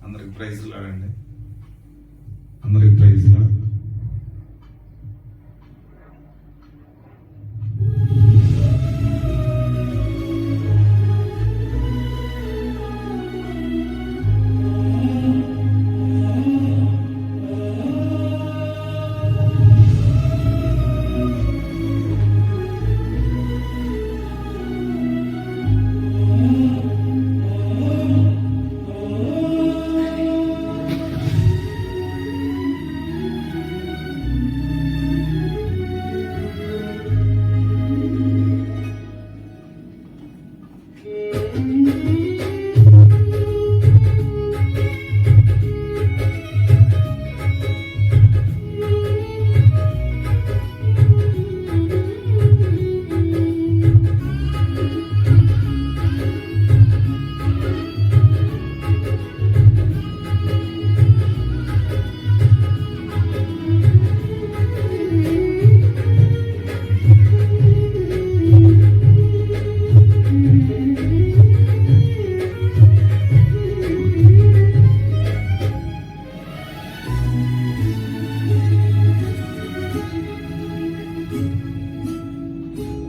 అందరికి ప్రైజ్ లాడండి. అందరికి ప్రైజ్ లా.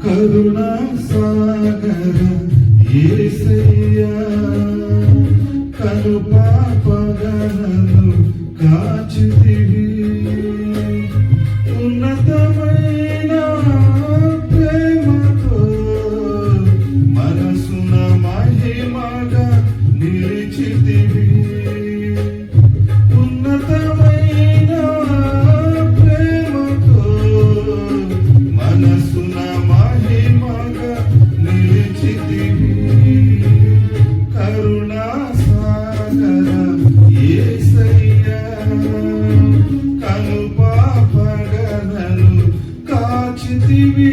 కరుణా సాగర యేసయ్యా కను పాపగణను కాచితివి ఉన్నతమైన ప్రేమతో మనసున మహిమగా నిలిచితివి ఉన్నతమైన ప్రేమతో మనసున మహిమగా నిలిచితివి కరుణా సాగర యేసయ్యా కను పాపగణను కాచితివి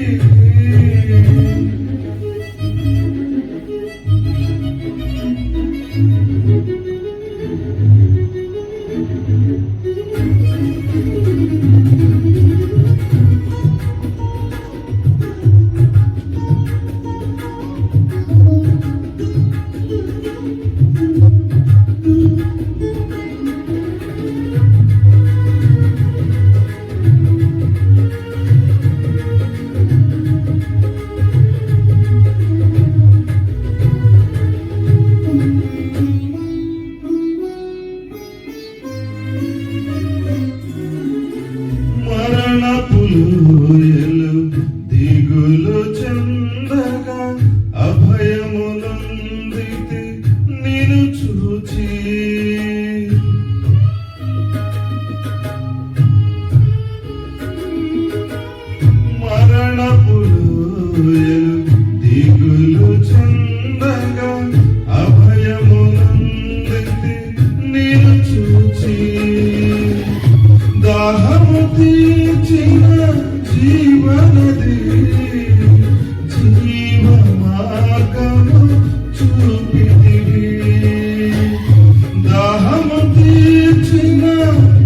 మరణపులోయలు దిగులు చెందగా అభయమునందితి నిన్ను చూచి మరణపులోయలు దిగులు చెందగా అభయమునందితి నిన్ను చూచి దాహము తీర్చిన జీవనది జీవ మార్గము చూపితివి దాహము తీర్చిన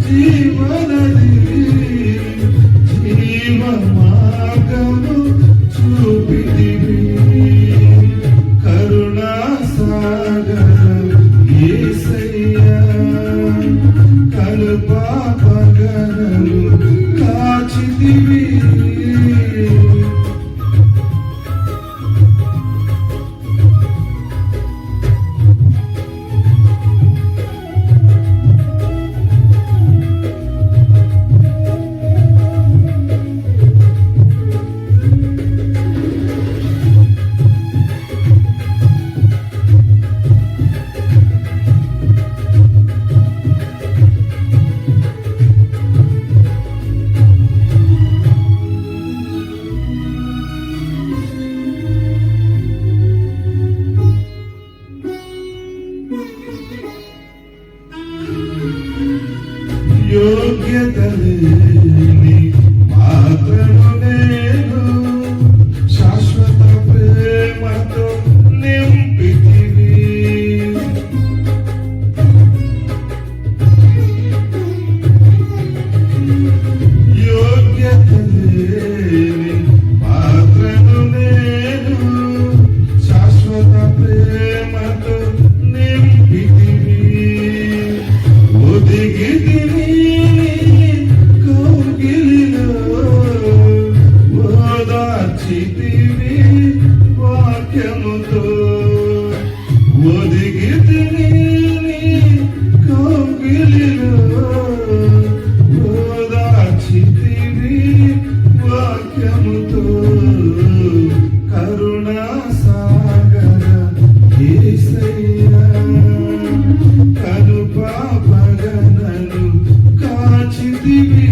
జీవనది జీవ మార్గము చూపితివి కరుణా సాగర యేసయ్యా కను పాపగణను కాచితివి యోగ్యత లేని మాత్రము నేను శాశ్వత ప్రేమతో నింపితివి యోగ్యత లేని మాత్రము నేను శాశ్వత ప్రేమతో నింపితివి ఒదిగితిని నీ కౌగిలిలో ఓదార్చితివి వాక్యముతో కరుణా సాగర యేసయ్యా కను పాపగనను కాచితివి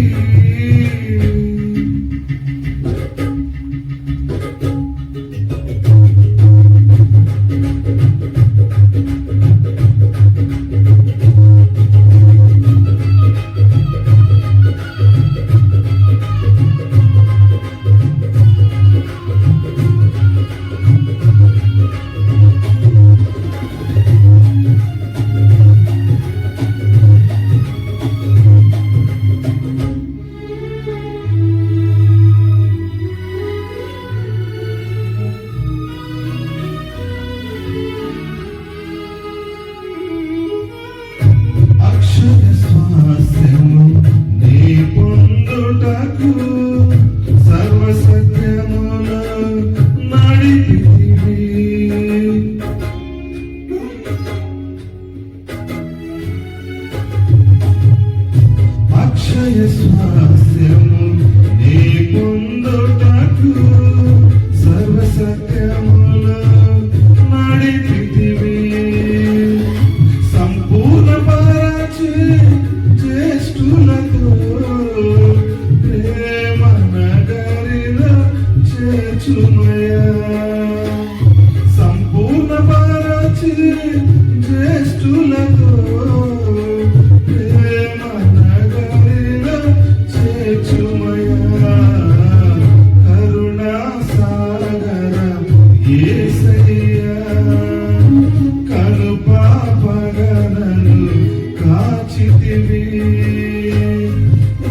స్వాస్యము నీ పొందుటకు సర్వసత్యములో నడిపితివి సంపూర్ణ పరచి జ్యేష్ఠులతో ప్రేమ నగరిలో చేర్చుమయా సంపూర్ణ పరచి జ్యేష్ఠులతో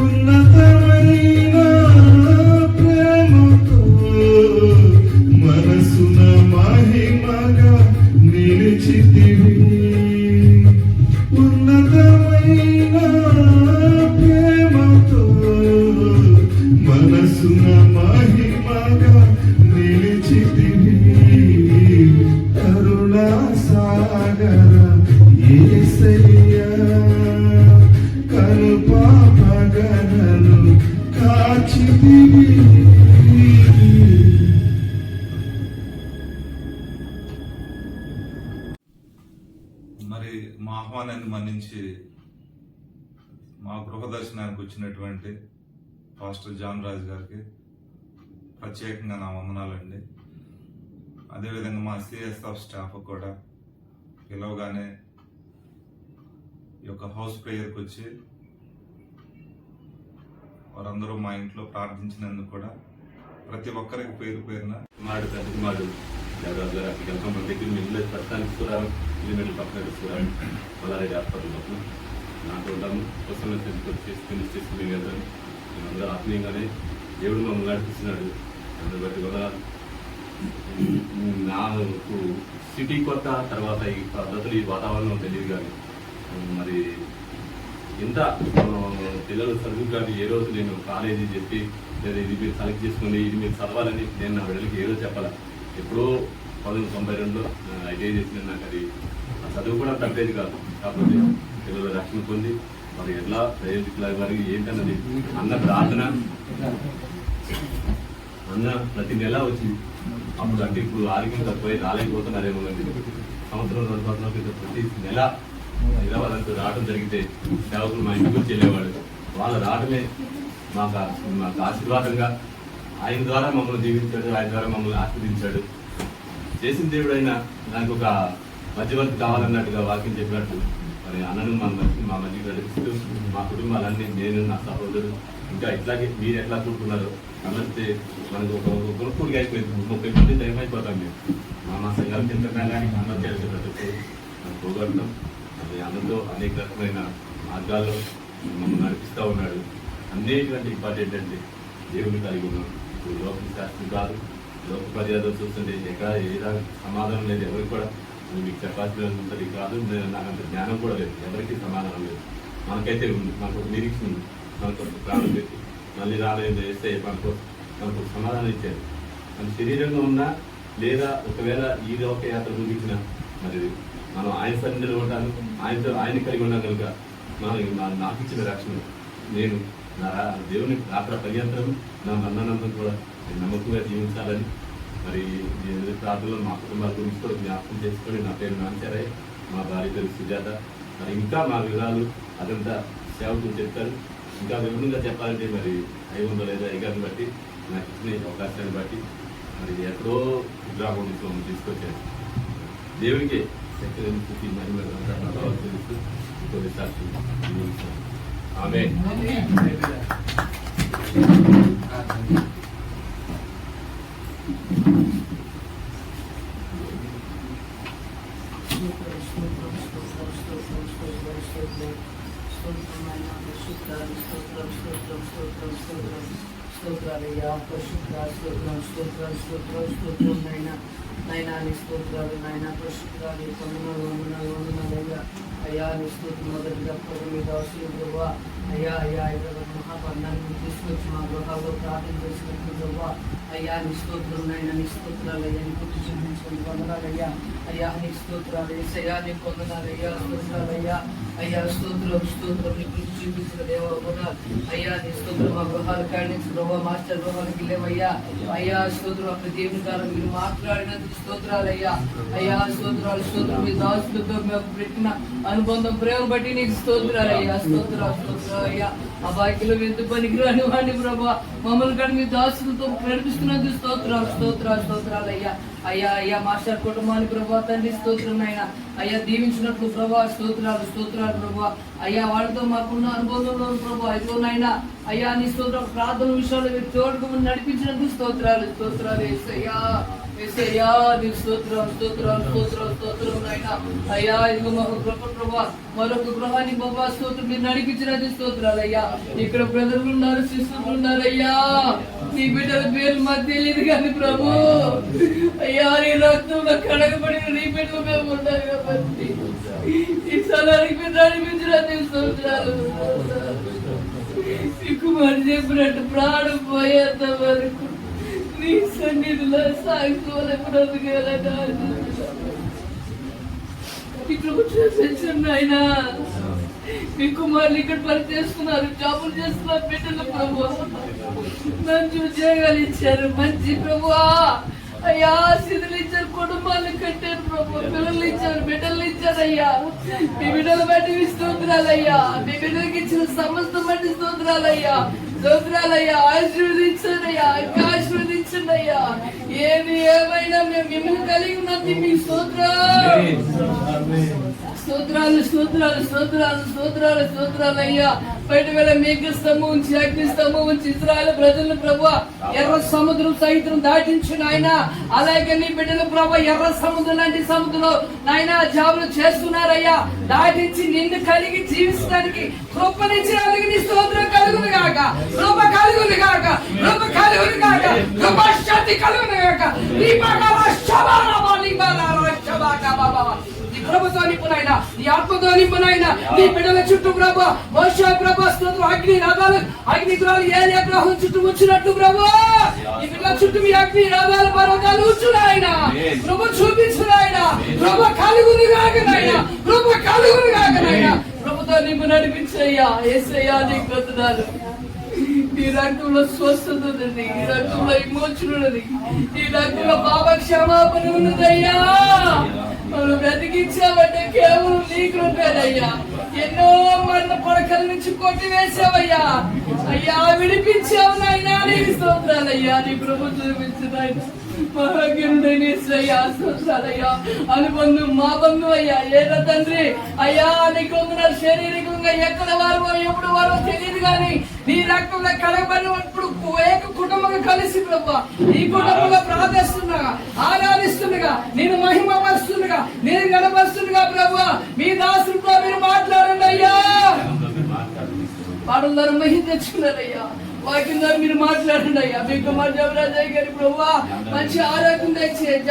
ఉన్నతమైన ప్రేమతో మనసున మహిమగా నిలిచితివి ఉన్నతమైన ప్రేమతో మనసున మహిమగా నిలిచితివి కరుణా సాగర యేసయ్యా కను పాపగనను కాచితివి. మరి మా ఆహ్వానాన్ని మన్నించి మా గృహ దర్శనానికి వచ్చినటువంటి పాస్టర్ జాన్ రాజ్ గారికి ప్రత్యేకంగా నా వందనాలండి. అదేవిధంగా మా సిఎస్ఎఫ్ స్టాఫ్ కూడా పిలవగానే ఈ యొక్క హౌస్ ప్రేయర్కి వచ్చి వారందరూ మా ఇంట్లో ప్రార్థించినందుకు కూడా ప్రతి ఒక్కరికి పేరు పేరున కుమారుడు పెద్ద కుమారుడు దేవరాజు గారు అక్కడికి వెళ్తాం. మన దగ్గర మీ ఇల్లు ప్రస్తుతానికి చూడాలి కిలోమీటర్ల పక్కన చూడాలి మల్లారెడ్డి హాస్పిటల్ పక్కన నాకు ఉంటాము కోసం ఫినిష్ చేసుకుని వెళ్తాను. మేమందరూ ఆత్మీయంగానే దేవుడు మమ్మల్ని నడిపిస్తున్నాడు. అందుని బట్టి కూడా నాకు సిటీ కొత్త తర్వాత ఈ పద్ధతులు ఈ వాతావరణం తెలియదు కానీ మరి ఇంత పిల్లలు చదువు కానీ ఏ రోజు నేను కాలేజీ చెప్పి లేదా ఇది మీరు సెలెక్ట్ చేసుకుని ఇది మీరు చదవాలని నేను నా బిడ్డలకి ఏదో చెప్పాలా. ఎప్పుడో 1992లో ఐటీఐ చేసిన నాకు అది ఆ చదువు కూడా తగ్గేది కాదు. కాకపోతే పిల్లలు రక్షణ పొంది మరి ఎట్లా ప్రయోజకుల వారికి ఏంటన్నది అన్న ప్రార్థన అన్న ప్రతి నెల వచ్చింది. అప్పుడు అంటే ఇప్పుడు ఆరోగ్యం తక్కువై రాలేకపోతున్నారేమో కానీ సంవత్సరం 2 సంవత్సరాల క్రితం ప్రతి నెల హైదరాబాద్ రావడం జరిగితే సేవకులు మా ఇంటికి వచ్చి వెళ్ళేవాడు. వాళ్ళ రావడమే మాకు ఆశీర్వాదంగా ఆయన ద్వారా మమ్మల్ని జీవించాడు, ఆయన ద్వారా మమ్మల్ని ఆస్వాదించాడు. చేసిన దేవుడైనా నాకు ఒక మధ్యవర్తి కావాలన్నట్టుగా వాక్యం చెప్పినట్టు మరి అన్నను మా మధ్య నడిపిస్తూ మా కుటుంబాలన్నీ నేను నా సహోదరుడు ఇంకా ఇట్లాగే మీరు ఎట్లా కూడుకున్నారో అన్నట్టే మనకు ఒక గురుకుడిగా అయిపోయింది. 30 మంది టైం అయిపోతాం మేము మా సంఘాల కింద అన్నది చేసేటట్టు మనం పోగొట్టడం అది అన్నతో అనేక రకమైన మార్గాల్లో మమ్మల్ని నడిపిస్తూ ఉన్నాడు. అనేటువంటి ఇంపార్టెంట్ అంటే దేవుని కలిగి ఉన్నాం. లోక శాస్త్రం కాదు, లోక మర్యాదలు చూస్తుంటే ఎక్కడ ఏ సమాధానం లేదు. ఎవరికి కూడా మీకు చెప్పాల్సిన ఉంటుంది కాదు, నాకు అంత జ్ఞానం కూడా లేదు, ఎవరికి సమాధానం లేదు. మనకైతే ఉంది, మనకు ఒక నిరీక్షణ ఉంది, మనకు ప్రాణం పెట్టి మళ్ళీ రాలేదు వేస్తే మనకు సమాధానం ఇచ్చారు. మన శరీరంగా ఉన్నా లేదా ఒకవేళ ఈ లోక యాత్ర ముగించిన మరి మనం ఆయన సన్నిధిలో ఉంటాను, ఆయన కలిగి ఉన్నాను కనుక నాకు ఇచ్చిన రక్షణ నేను దేవుని రాత్ర పర్యంతరం నా మరణానందం కూడా నమ్మకంగా జీవించాలని మరి ప్రార్థనలో మా కుటుంబాల గురించి కూడా జ్ఞాపకం చేసుకొని నా పేరు నాంచారయ్య, మా భార్య పేరు సుజాత. మరి ఇంకా మా వివరాలు అదంతా సేవకులు చెప్తారు. ఇంకా వివరంగా చెప్పాలంటే మరి అయి ఉందో లేదా అయ్యగారిని బట్టి నాకు ఇచ్చిన అవకాశాన్ని బట్టి మరి ఎక్కడో గ్రామం నుంచి మమ్మల్ని తీసుకొచ్చాను. దేవునికి శక్తి మహిమ తెలుసు ఇంకో సాక్షి ఆమె. స్తోత్రాలయ్యా, పరిశుద్ధ స్తోత్రం నైనా నీ స్తోత్రాలు నాయన పరిశుద్ధాలు వందనాలయ్యా. అయ్యా నీ స్తోత్రం మొదటిగా ప్రభు మీ దాసులు ప్రభా అయ్యా మహాపర్ణాన్ని తీసుకొచ్చి మా గృహాల్లో ప్రార్థన చేసినట్టు ప్రభా అయ్యా నీ స్తోత్రం నాయన నీ స్తోత్రాలు అయ్యా నీ గుర్తు చూపించుకొని వందనాలయ్యా. అయ్యా నీ స్తోత్రాలు ఏసయ్యా నీ వందనాలయ్యా, స్తోత్రాలయ్యా. అయ్యా స్తోత్రం నీ గుర్తు చూపించిన దేవా వందనాలు అయ్యా. నీ స్తోత్రం మా గృహాలు కాడించి ప్రభావ మాస్టర్ గృహానికి లేవయ్యా. అయ్యా స్తోత్రం అప్పుడు దేవుని కాలం మీరు మాట్లాడినందుకు స్తోత్రాలయ్యా. అయ్యా స్తోత్రం మీ దాసులతో మేము పెట్టిన అనుబంధం ప్రేమ బట్టి నీకు స్తోత్రాలయ్యా. స్తోత్రాలు అయ్యా. ఆ బాకిలో ఎంత పనికిరాని వాడిని ప్రభా మమ్మల్ని కానీ మీ దాసులతో నడిపిస్తున్నందుకు స్తోత్రాలయ్యా. అయ్యా మాస్టర్ కుటుంబాన్ని ప్రభా తండ్రి స్తోత్రం అయినా అయ్యా దీవించినట్లు ప్రభా స్తోత్రాలు ప్రభా అయ్యా వాళ్ళతో మాకున్న అనుభవంలో ప్రభా ఇదిగోనైనా అయ్యా నీ స్తోత్రం ప్రార్థన విషయాలు మీరు తోడుకు నడిపించినందుకు స్తోత్రాలు ఏసయ్యా నీ స్తోత్రం అయినా అయ్యా ఇదిగో మాకు ప్రభా మరొక గృహాన్ని బాబా స్తోత్రం మీరు నడిపించినది స్తోత్రాలు అయ్యా. ఇక్కడ బ్రదర్లు ఉన్నారు, సిస్టర్లు ఉన్నారయ్యా. నీ బిడ్డల పేరు మాకు తెలియదు కానీ ప్రభు అయ్యా నీ రక్తంలో కడగబడిన నీ బిడ్డలు మేము ఉండాలి కాబట్టి ఈ స్థలానికి మీరు నడిపించినది స్తోత్రాలు. కుమారు చెప్పినట్టు ప్రాణం పోయేంత వరకు నీ సన్నిధిలో సాగిపోలేకుండా ఆయన మీ కుమారులు ఇక్కడ పని చేస్తున్నారు, జాబులు చేస్తున్నారు, బిడ్డలు ప్రభు మంచి ఉద్యోగాలు ఇచ్చారు, మంచి ప్రభు అయ్యా ఆశీర్వాదాలు ఇచ్చారు, కుటుంబాలను కట్టారు ప్రభు, పిల్లలు ఇచ్చారు, బిడ్డలు ఇచ్చారయ్యా. మీ బిడ్డలు బట్టి స్తోత్రాలయ్యా. మీ బిడ్డలకి ఇచ్చిన సమస్త బట్టి స్తోత్రాలయ్యా. ఆశీర్వదించండియ్యా, ఇంకా ఆశీర్వదించండి అయ్యా. ఏది ఏమైనా మేము మిమ్మల్ని కలిగి ఉన్నది మీ స్తోత్రాలు అయ్యా. బయట వేళ మేఘ స్తంభం ఉంచి అగ్ని స్తంభం ఉంచి ఇశ్రాయేలు ప్రజలను ప్రభు ఎర్ర సముద్రం సైతం దాటించిన ఆయన అలాగే నీ బిడ్డలు ప్రభు ఎర్ర సముద్రం లాంటి సముద్రంలో నాయన జాబులు చేస్తున్నారయ్యా. దాటించి నిన్ను కలిగి జీవించడానికి కృపనిచ్చినందుకు నీ స్తోత్రం కలుగును గాక, కృప కలుగును గాక, కృప శక్తి కలుగును గాక. ప్రభుత్వం నింపునైనా నీ ఆత్మతో నింపునైనా నీ బిడ్డల చుట్టూ ప్రభు మోషే ప్రభు స్తోత్రం అగ్ని రథాలు అగ్ని గ్రహాలు ఏలియా గ్రహం చుట్టూ వచ్చినట్టు ప్రభు ఈ బిడ్డల చుట్టూ మీ అగ్ని రథాలు పర్వతాలు ఉంచునాయనా ప్రభు చూపించునాయనా. ప్రభు కలుగును గాకనైనా, ప్రభుతో నింపు నడిపించయ్యా. యేసయ్యా నీకు వందనాలు. ఈ రక్తంలో స్వస్థత ఉన్నది, ఈ రక్తంలో విమోచన ఉన్నది, ఈ రక్తంలో పాప క్షమాపణ ఉన్నదయ్యా. మనం బ్రతికించావంటే కేవలం నీ కృపేనయ్యా. ఎన్నో మరణ పడకల నుంచి కొట్టివేసావయ్యా. అయ్యా విడిపించావు నాయనా, నీకు స్తోత్రాలయ్యా. నీ ప్రభు చూపించిన అనుబంధం మా బంధు అయ్యా. ఏదో తండ్రి అయ్యా నీకు శారీరకంగా ఎక్కడ వారో ఎప్పుడు వారో తెలియదు కానీ నీ రక్తంలో కడగబడినప్పుడు ఏక కుటుంబంగా కలిసి ప్రభు ఈ కుటుంబంలో ప్రార్థిస్తుండగా ఆరాధిస్తుండగా నేను మహిమపరుస్తుండగా నేను గణపరుస్తుండగా ప్రభు మీ దాసులతో మీరు మాట్లాడండి అయ్యా. పాటల ద్వారా మహిమ తెచ్చుకున్నారయ్యా. వాక్యం ద్వారా మీరు మాట్లాడండి అయ్యా. మీ కుమార్ జవరాజయ్య గారి ప్రభు మంచి ఆరోగ్యం దయచేయండి.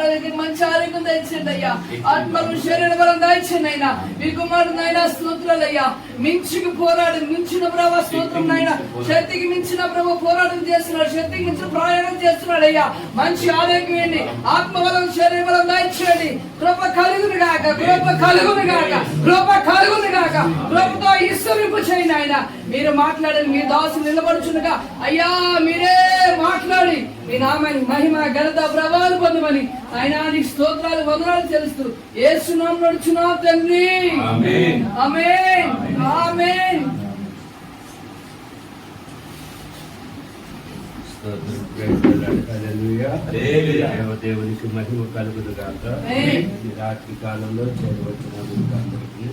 గారికి మంచి ఆరోగ్యం దయచేయండి అయ్యా. ఆత్మలు శరీర బలం దయచేయండి అయినా. మీ కుమారుడు నాయన స్తోత్రాలు అయ్యా. మించికి పోరాడు మించిన ప్రభావ స్తోత్రం నాయన. శక్తికి మించిన ప్రభు పోరాటం చేస్తున్నాడు. శక్తికి మించిన ప్రయాణం చేస్తున్నాడు అయ్యా. మంచి ఆరోగ్యం ఏంటి, ఆత్మబలం శరీర బలం దయచేయండి. కృప కలుగును గాక, కృప కలుగును గాక, కృప కలుగును గాక. కృపతో ఈశ్వరింపు చేయండి ఆయన. మీరు మాట్లాడండి. మీ దాసు నిలబడుచునుగా అయ్యా మీరే మాట్లాడి మీ నామాన్ని మహిమ ఘనత ప్రభావాలు పొందమని ఆయన నీ స్తోత్రాలు వందనాలు తెలుస్తూ యేసు నామమున నడుచున్నాం తండ్రి. ఆమేన్. ఆమేన్. ఆమేన్. దేవునికి మహిమ కలుగును గాక. ఈ రాత్రి కాలంలో చేరవచ్చిన మీకు అందరికీ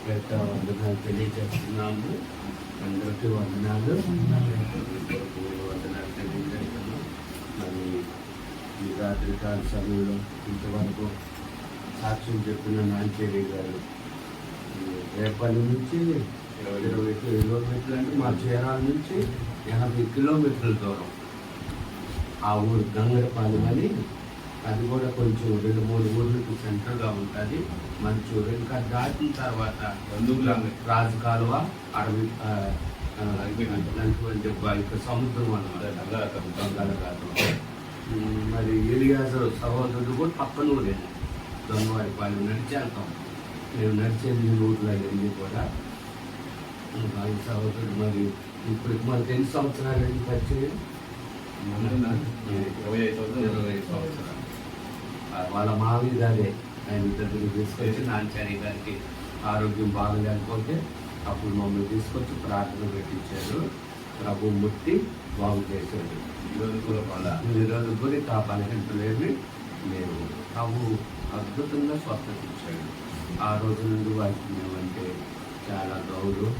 పేట వందనాలు తెలియజేస్తున్నాము. అందరికీ వందనాలు వందనాలు తెలియజేస్తున్నాం. మరి ఈ రాత్రి కాల సమయంలో ఇంతవరకు సాక్ష్యం చెప్పిన నాంచేరి గారు రేపల్లి నుంచి 20 కిలోమీటర్లు అంటే మా చీరాల నుంచి 80 కిలోమీటర్ల దూరం ఆ ఊరు గంగరపాలెం అని. అది కూడా కొంచెం 2-3 ఊర్లకు సెంటర్గా ఉంటుంది. మంచూరు ఇంకా దాటిన తర్వాత రాజు కాలువ అడవి ఇక సముద్రం అన్నమాట బంగాళాఖాతం. మరి ఏలియాజరు సహోదరుడు కూడా పక్కన ఊరే దొంగవారిపాలెం నడిచి వెళ్తాం. మేము నడిచేది ఈ ఊర్లో అన్నీ కూడా సహోదరుడు. మరి ఇప్పుడు మనకి ఎన్ని సంవత్సరాలు అయింది పరిచయం? 25 సంవత్సరాలు. వాళ్ళ మావి గారే ఆయన దగ్గరికి తీసుకొచ్చి నాంచారి గారికి ఆరోగ్యం బాగలేకపోతే అప్పుడు మమ్మల్ని తీసుకొచ్చి ప్రార్థన పెట్టించారు. ప్రభు ముట్టి బాగు చేశాడు. ఈరోజు కూడా కాపాలి గంటలేమి లేవు. ప్రభు అద్భుతంగా స్వస్థత ఇచ్చాడు. ఆ రోజు నుండి వారికి మేమంటే చాలా గౌరవం.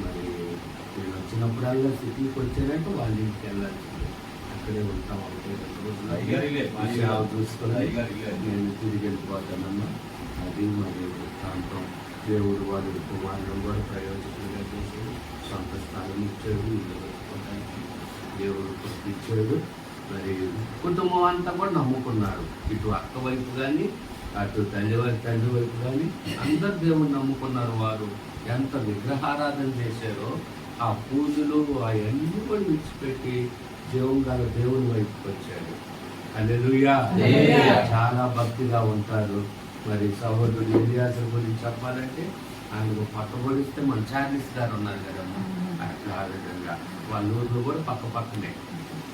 మరి నేను వచ్చినప్పుడల్లా సిటీకి వచ్చానంటే వాళ్ళ ఇంటికి వెళ్ళాల్సింది. అక్కడే ఉంటాం. 1-2 రోజులు చూసుకొని నేను తిరిగి వెళ్ళిపోతానమ్మా. అది మరి ప్రాంతం దేవుడు వారి కుమారులను కూడా ప్రయోజనంగా చేసి సొంత స్థానం ఇచ్చాడు. ఇల్లు కట్టుకోవడానికి దేవుడు ఇచ్చాడు. మరి కుటుంబం అంతా కూడా నమ్ముకున్నారు. ఇటు అక్క వైపు కానీ అటు తండ్రి వైపు కానీ అందరు దేవుడు నమ్ముకున్నారు. వారు ఎంత విగ్రహారాధన చేశారో ఆ పూజలు అవన్నీ కూడా విడిచిపెట్టి దేవుని వైపుకి వచ్చాడు. హల్లెలూయా. చాలా భక్తిగా ఉంటారు. మరి సహోదరుడు ఏలియాజరు గురించి చెప్పాలంటే ఆయనకు పక్కబడిస్తే మన చార్లిస్ గారు ఉన్నారు కదమ్మా. అట్లా ఆ విధంగా వాళ్ళ ఊర్లో కూడా పక్కనే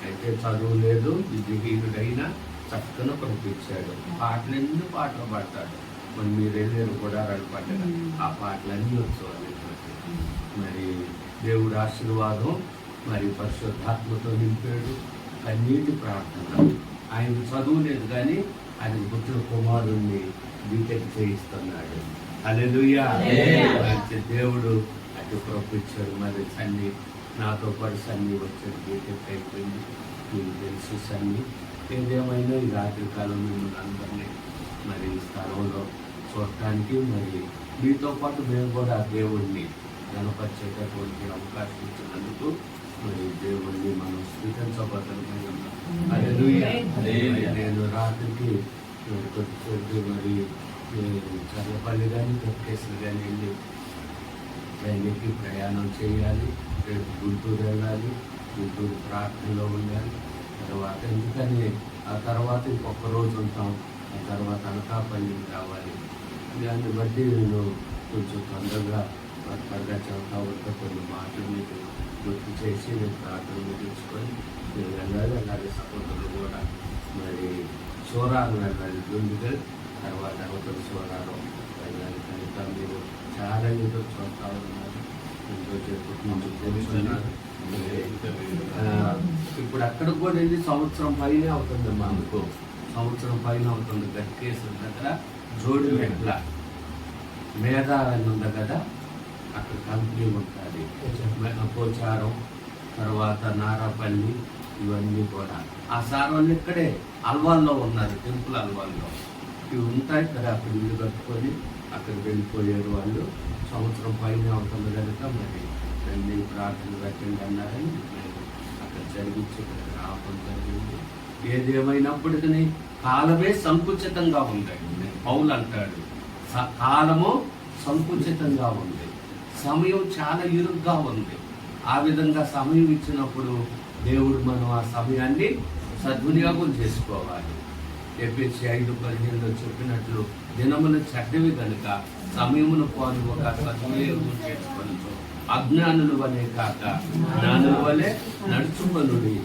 అయితే చదువు లేదు, విద్యహీనుడైనా చక్కగా పంపించాడు. పాటలన్నీ పాటలు పాడతాడు. మరి మీరు వెళ్ళారు కూడా పండుగ ఆ పాటలన్నీ వచ్చేవాళ్ళు. మరి దేవుడు ఆశీర్వాదం మరి పరిశుద్ధాత్మతో నింపాడు. కన్నీటి ప్రార్థన. ఆయన చదువు లేదు కానీ ఆయన పుట్టిన కుమారుణ్ణి బీటెక్ చేయిస్తున్నాడు. హల్లెలూయా. దేవుడు అటు ప్రొప్పించాడు. మరి సన్ని నాతో పాటు సన్ని వచ్చాడు. బీటెక్ అయిపోయింది. మీకు తెలుసు సన్ని. ఏదేమైనా ఈ రాత్రి కాలం మిమ్మల్ని అందరినీ మరి స్థలంలో చూడటానికి మరి మీతో పాటు మేము కూడా దేవుడిని గణపరిచేటటువంటి అవకాశం ఇచ్చినందుకు మరి దేవుడిని మనం స్థితించబోతున్నాం. హల్లెలూయా. నేను రాత్రికి మరి చర్లపల్లి కానీ దొరికేశ్వరి కానీ వెళ్ళి ట్రైన్కి ప్రయాణం చేయాలి. రేపు గుంటూరు వెళ్ళాలి. గుంటూరు ప్రార్థనలో ఉండాలి. తర్వాత ఎందుకని ఆ తర్వాత ఇంకొక రోజు ఉంటాం. ఆ తర్వాత అనకాపల్లి రావాలి. దాన్ని బట్టి నేను కొంచెం తొందరగా చెప్తా ఉంటే కొన్ని మాటలు మీకు గుర్తు చేసి నేను ప్రార్థన ముగించుకొని నేను వెళ్ళాలి. అలాగే సపోర్టులు కూడా మరి సోరాలు వెళ్ళాలి. దుందుగల్ తర్వాత అవతల సోరాలు వెళ్ళాలి. కనుక మీరు చాలా ఎదురు చూస్తూ ఉన్నారు. ఎంతో తెలుసుకున్నారు. ఇప్పుడు అక్కడికి కూడా వెళ్ళి సంవత్సరం పైనే అవుతుంది. మనకు సంవత్సరం పైన అవుతుంది. గట్కేశ్వర దగ్గర జోడి మెట్ల మేధారని ఉంది కదా, అక్కడ కంపెనీ ఉంటుంది. పోచారం తర్వాత నారాపల్లి ఇవన్నీ కూడా ఆ సార్ వాళ్ళు ఇక్కడే అల్వాల్లో ఉన్నారు. టెంపుల్ అల్వాల్లో ఇవి ఉంటాయి కదా. అక్కడ ఇల్లు కట్టుకొని అక్కడికి వెళ్ళిపోయారు. వాళ్ళు సంవత్సరం పైన అవుతుంది కనుక మరి రండి ప్రార్థన పెట్టండి అన్నారని నేను అక్కడ జరిగించి ఇక్కడ రావడం జరిగింది. ఏదేమైనప్పటికీ కాలమే సంకుచితంగా ఉంది. పౌలు అంటాడు కాలము సంకుచితంగా ఉంది, సమయం చాలా ఇరుగ్గా ఉంది. ఆ విధంగా సమయం ఇచ్చినప్పుడు దేవుడు మనం ఆ సమయాన్ని సద్వినియోగం చేసుకోవాలి. ఎఫెసీ 5:15 చెప్పినట్లు దినములు చెడ్డవి కనుక సమయమును పోని ఒక సద్వినియోగం చేసుకోవచ్చు. అజ్ఞానుల వలె కాక జ్ఞానుల వలె నడుచుకొనుడి.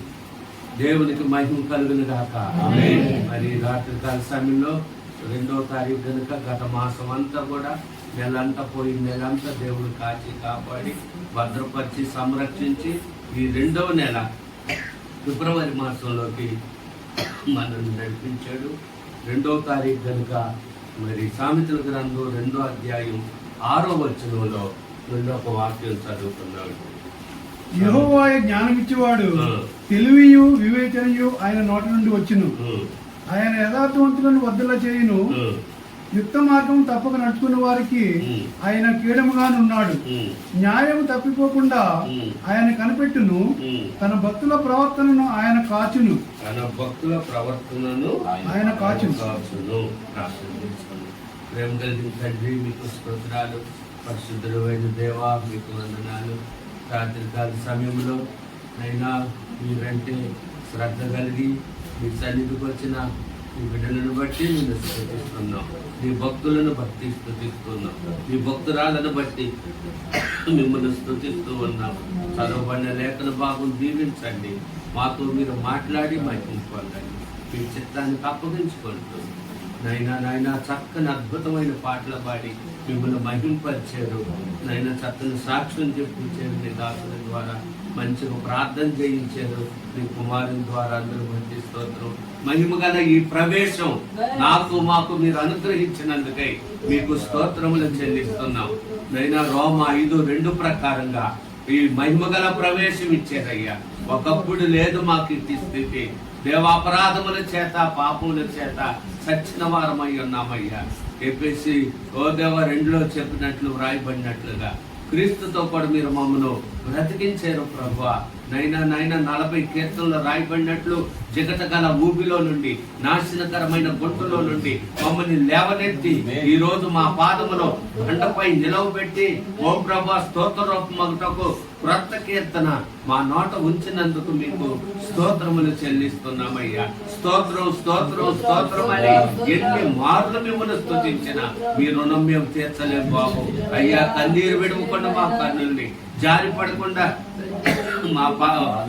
దేవునికి మహిమ కలుగును గాక. మరి రాత్రికాల సమయంలో 2వ తారీఖు కనుక గత మాసం అంతా కూడా నెలంతా పోయి నెలంతా దేవుడు కాచి కాపాడి భద్రపరిచి సంరక్షించి ఈ 2వ నెల ఫిబ్రవరి మాసంలోకి మనల్ని నడిపించాడు. 2వ తారీఖు కనుక మరి సామెతల గ్రంథం 2వ అధ్యాయం 6వ వచనంలో ఒక వాక్యం చదువుకున్నాడు. యెహోవాయే జ్ఞానమిచ్చేవాడు, తెలివియు వివేచనయు ఆయన నోటి నుండి వచ్చును. ఆయన యథార్థవంతులను వర్ధల చేయును. యుక్త మార్గం తప్పక నడుచుకున్న వారికి ఆయన కీడముగానున్నాడు. న్యాయము తప్పిపోకుండా ఆయన కనిపెట్టును. తన భక్తుల ప్రవర్తనను ఆయన కాచును. ఆయన కాచును. ప్రేమ కలిగిన తండ్రి మీకు స్తోత్రాలు. పరిశుద్ధులైన దేవా మీకు వందనాలు. రాత్రికాల సమయంలో అయినా మీరంటే శ్రద్ధ కలిగి మీ సన్నిధికి వచ్చిన మీ బిడ్డలను బట్టి నేను స్తుతిస్తున్నాం. మీ భక్తులను బట్టి స్తుతిస్తున్నాం. మీ భక్తురాలను బట్టి మిమ్మల్ని స్తుతిస్తూ ఉన్నాం. చదవబడిన లేఖన భాగం దీవించండి. మాతో మీరు మాట్లాడి మహింపండి. మీ చిత్తానికి అప్పగించుకుంటూ నాయనా చక్కని అద్భుతమైన పాటలు పాడి మిమ్మల్ని మహింపరిచారు. నాయనా చక్కని సాక్ష్యం చెప్పించారు. మీ దాసుల ద్వారా మంచిగా ప్రార్థన చేయించారు. మీ కుమారుని ద్వారా అందరూ మంచి స్తోత్రం. మహిమ గల ఈ ప్రవేశం మాకు మీరు అనుగ్రహించినందుకై మీకు స్తోత్రములు చెల్లిస్తున్నాం. నైనా రోమా 5:2 ప్రకారంగా ఈ మహిమ గల ప్రవేశం ఇచ్చారయ్యా. ఒకప్పుడు లేదు మాకు ఇట్టి స్థితి. దేవాపరాధముల చేత పాపముల చేత చచ్చిన వారమై ఉన్నామయ్యా. ఎఫెసీ 2:2 చెప్పినట్లు వ్రాయబడినట్లుగా క్రీస్తుతో కూడా మీరు మమ్మను బ్రతికించారు ప్రభువా. నైనా 40 కీర్తనలు రాయబడినట్లు జగత గల ఊబిలో నుండి నాశనకరమైన గుంటలో నుండి మమ్మల్ని లేవనెత్తి ఈ రోజు మా పాదములో బండపై నిలవబెట్టి ఓ ప్రభా స్తోత్రరూపమగుటకు క్రొత్త కీర్తన మా నోట ఉంచినందుకు మీకు స్తోత్రములు చెల్లిస్తున్నామయ్యా. స్తోత్రం స్తోత్రం స్తోత్రం అని ఎన్ని మార్లు మిమ్మల్ని స్తుతించిన మీ రుణం మేము తీర్చలేము బాబు. అయ్యా కన్నీరు విడువకుండా మా కన్నుల్ని జారి పడకుండా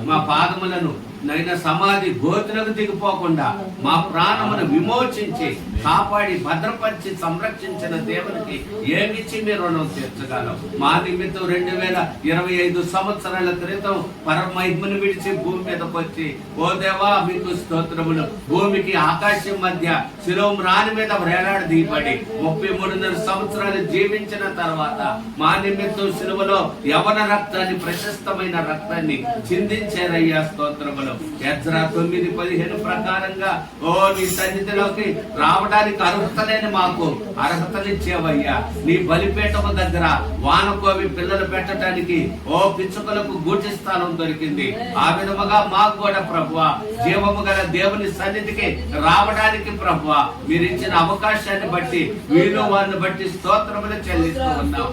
మా పాదములను నైనా సమాధి గోతులకు దిగిపోకుండా మా ప్రాణమును విమోచించి కాపాడి భద్రపరిచి సంరక్షించిన దేవునికి ఏమిచ్చి మీరు రుణం తీర్చగలం. మా నిమిత్తం 2025 సంవత్సరాల క్రితం పరమహిమను విడిచి భూమి మీదకి వచ్చి ఓ దేవా మీకు స్తోత్రములు. భూమికి ఆకాశం మధ్య శిలోం రాణి మీద వేలాడి దిగబడి 33.5 సంవత్సరాలు జీవించిన తర్వాత మా నిమిత్తం శిలువలో యవన రక్తాన్ని ప్రశస్తమైన రక్తాన్ని చిందించారయ్యా. స్తోత్రములు. ఎజ్రా 9:15 ప్రకారంగా ఓ నీ సన్నిధిలోకి రావడానికి అర్హత లేని మాకు అర్హతనిచ్చేవయ్యా. నీ బలిపీఠము దగ్గర వానకోవి పిల్లలు పెట్టడానికి ఓ పిచ్చుకలకు గూటి స్థానం దొరికింది. ఆ విధముగా మాకు కూడా ప్రభువా జీవము గల దేవుని సన్నిధికి రావడానికి ప్రభువా మీరు ఇచ్చిన అవకాశాన్ని బట్టి వీళ్ళు వారిని బట్టి స్తోత్రములు చెల్లిస్తూ ఉన్నాం.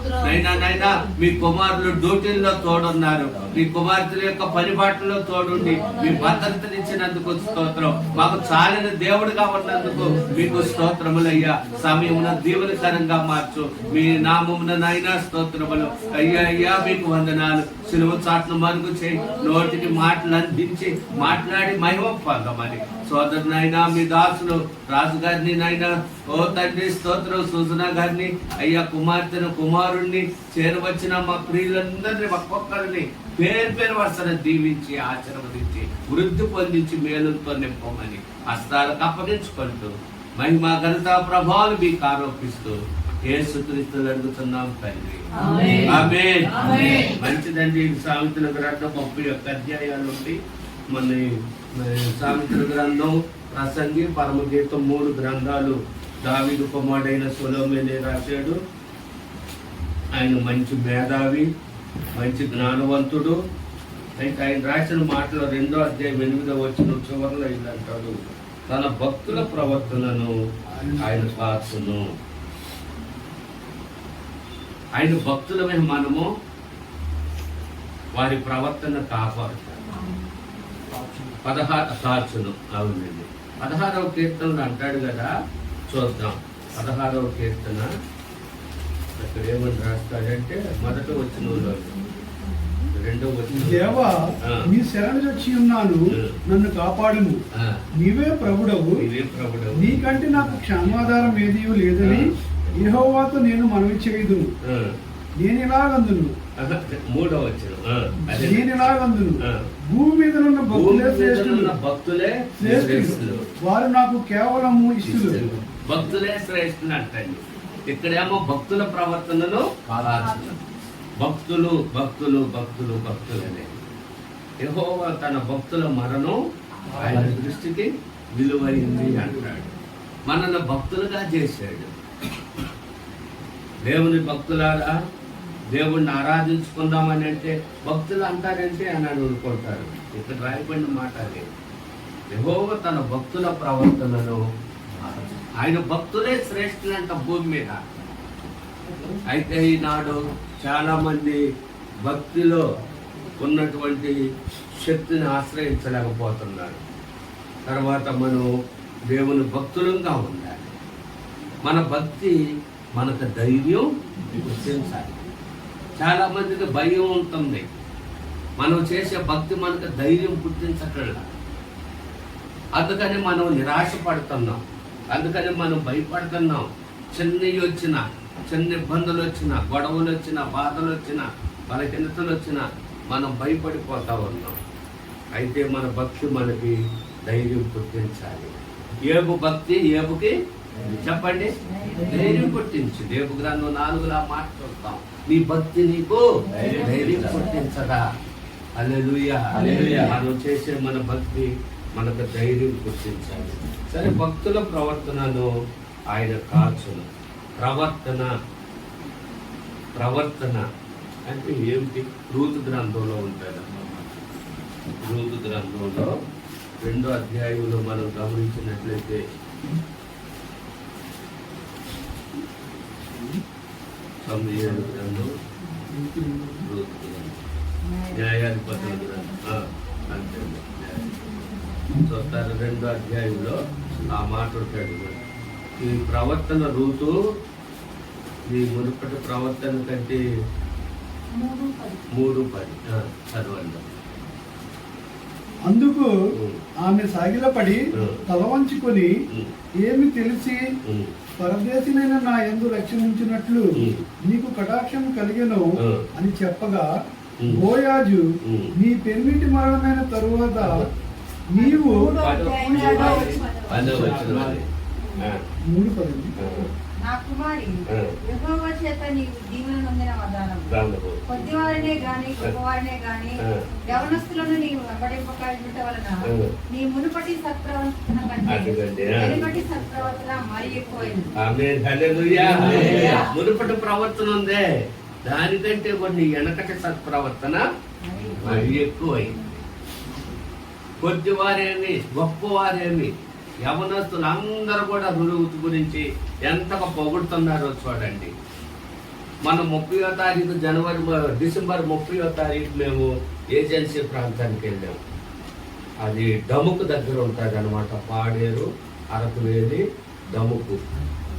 నైనా మీ కుమారులు డ్యూటీల్లో తోడున్నారు. మీ కుమార్తెల యొక్క పనిబాట్లలో తోడుండి మీ భద్రతనిచ్చినందుకు స్తోత్రం. మాకు చాలిన దేవుడిగా ఉన్నందుకు మీకు స్తోత్రములయ్యా. సమయమున దీవెనకరంగా మార్చు. మీ నామమున నాయనా స్తోత్రములు. అయ్యా మీకు వందనాలు. సిలువ చాటును మరుగు చేయి. నోటికి మాటలు అందించి మాట్లాడి మహిమ పొందమని సోదరునైనా మీ దాసులు రాజుగారిని నైనా ఓ తండ్రి స్తోత్రం. సుజనా గారిని అయ్యా కుమార్తెను కుమారుణ్ణి చేరవచ్చిన మా ప్రియులందరినీ ఒక్కొక్కరిని పేరు వరుసను దీవించి ఆశీర్వదించి వృద్ధి పొందించి మేలుతో నింపమని హస్తాలకు అప్పగించుకుంటూ మహిమ ఘనత ప్రభావాలు మీకు ఆరోపిస్తూ యేసుక్రీస్తును అడుగుతున్నాం తండ్రి. ఆమేన్. మంచిదండి. సామెతల గ్రంథం 31 అధ్యాయాలు ఉండి మన సామెతల గ్రంథం, ప్రసంగి, పరమగీతం 3 గ్రంథాలు దావీదు కుమారుడైన సొలొమోనే రాశాడు. ఆయన మంచి మేధావి, మంచి జ్ఞానవంతుడు. అయితే ఆయన రాసిన మాటలో 2వ అధ్యాయం 8వ వచనం చివరిలో ఏంటంటాడు, తన భక్తుల ప్రవర్తనను ఆయన కాచును. ఆయన భక్తులమే మనము వారి ప్రవర్తన కాపాడుతారు. 16 కాచును. అవునండి, 16వ కీర్తనలు అంటాడు కదా, చూద్దాం. 16వ కీర్తన అక్కడ ఏమని రాస్తాడంటే, మొదట వచనంలో 2వ వచనం, దేవా నీ శరణు వచ్చి ఉన్నాను, నన్ను కాపాడుము. నీవే ప్రభుడవు, ఇవే ప్రభుడవు, నీకంటే నాకు క్షమాధారం ఏదీ లేదని యెహోవాతో నేను మనవి చేయుదును. నేను ఇలాగందును, 3వ వచనం, నేను ఇలాగందును, భూమి మీద ఉన్న భక్తులే శ్రేష్ఠులు, భక్తులే శ్రేష్ఠులు, వారు నాకు కేవలము ఇష్టలు. భక్తులే శ్రేష్ఠులు అంటండి. ఇక్కడేమో భక్తుల ప్రవర్తనలో కాలాల్సిన భక్తులు భక్తులు భక్తులు భక్తులనే. యెహోవా తన భక్తుల మరణం ఆయన దృష్టికి విలువైంది అంటాడు. మనల్ని భక్తులుగా చేశాడు. దేవుని భక్తులారా, దేవుణ్ణి ఆరాధించుకుందామని అంటే భక్తులు అంటారంటే అని అనుకుంటారు. ఇక్కడ రాయబడిన మాట అదే. యెహోవా తన భక్తుల ప్రవర్తనను, ఆయన భక్తులే శ్రేష్ఠులంట భూమి మీద. అయితే ఈనాడు చాలా మంది భక్తిలో ఉన్నటువంటి శక్తిని ఆశ్రయించలేకపోతున్నారు. తర్వాత మనం దేవుని భక్తులంగా ఉండాలి. మన భక్తి మనకు ధైర్యం పుట్టించాలి. చాలా మందికి భయం ఉంటుంది. మనం చేసే భక్తి మనకు ధైర్యం పుట్టించట్లేదు. అందుకని మనం నిరాశ పడుతున్నాం, అందుకని మనం భయపడుతున్నాం. చిన్నవి వచ్చినా, చిన్న ఇబ్బందులు వచ్చినా, గొడవలు వచ్చినా, బాధలు వచ్చినా, బలహీనతలు వచ్చినా మనం భయపడిపోతా ఉన్నాం. అయితే మన భక్తి మనకి ధైర్యం పుట్టించాలి. ఏబు భక్తి ఏబుకి చెప్పండి ధైర్యం పుట్టించి. రేపు గ్రంథం 4లా మాట చూస్తాం, నీ భక్తి నీకు ధైర్యం పుట్టించదా. హల్లెలూయా. మనం చేసే మన భక్తి మనకు ధైర్యం పుట్టించాలి. సరే, భక్తుల ప్రవర్తనను ఆయన కాచును. ప్రవర్తన అంటే ఏమిటి? రూతు గ్రంథంలో ఉంటాడన్నమాట. రూతు గ్రంథంలో 2వ అధ్యాయంలో మనం గమనించినట్లయితే 9 గ్రంథం, రూతు గ్రంథం, న్యాయాధిపతుల గ్రంథం అంతే చూస్తారు. 2వ అధ్యాయంలో ఆ మాట ఉంటాడు. ఈ ప్రవర్తన రూతు ఈ మునుపటి ప్రవర్తన కంటే 3:10 చదవండి. అందుకు ఆమె సాగిలపడి తల వంచుకొని, ఏమి తెలిసి పరదేశినైన నా యందు రక్షణించినట్లు నీకు కటాక్షం కలిగెను అని చెప్పగా, బోయాజు నీ పెన్నిటి మరణమైన తరువాత నీవు 3:10 నా కుమారి యెహోవా చేత నీవు దీవెన నొందిన వదనము. కొద్దివారినే గాని గొప్పవారినే గాని యవనస్తులను నీవు వెంబడింపక వలన నీ మునుపటి సత్ప్రవర్తన కంటే వెనుకటి సత్ప్రవర్తన మరి ఎక్కువైంది. ఆమేన్. హల్లెలూయా. మునుపటి ప్రవర్తన ఉందే, దానికంటే కొన్ని వెనకటి సత్ప్రవర్తన మరి ఎక్కువైంది. కొద్దివారేమి గొప్పవారేమి యవనస్తులు అందరూ కూడా రుణువుతు గురించి ఎంతగా పొగుడుతున్నారో చూడండి. మనం 30వ తారీఖు డిసెంబర్ 30వ తారీఖు మేము ఏజెన్సీ ప్రాంతానికి వెళ్ళాము. అది డముకు దగ్గర ఉంటుంది అనమాట. పాడేరు, అరకువేలి, డముకు.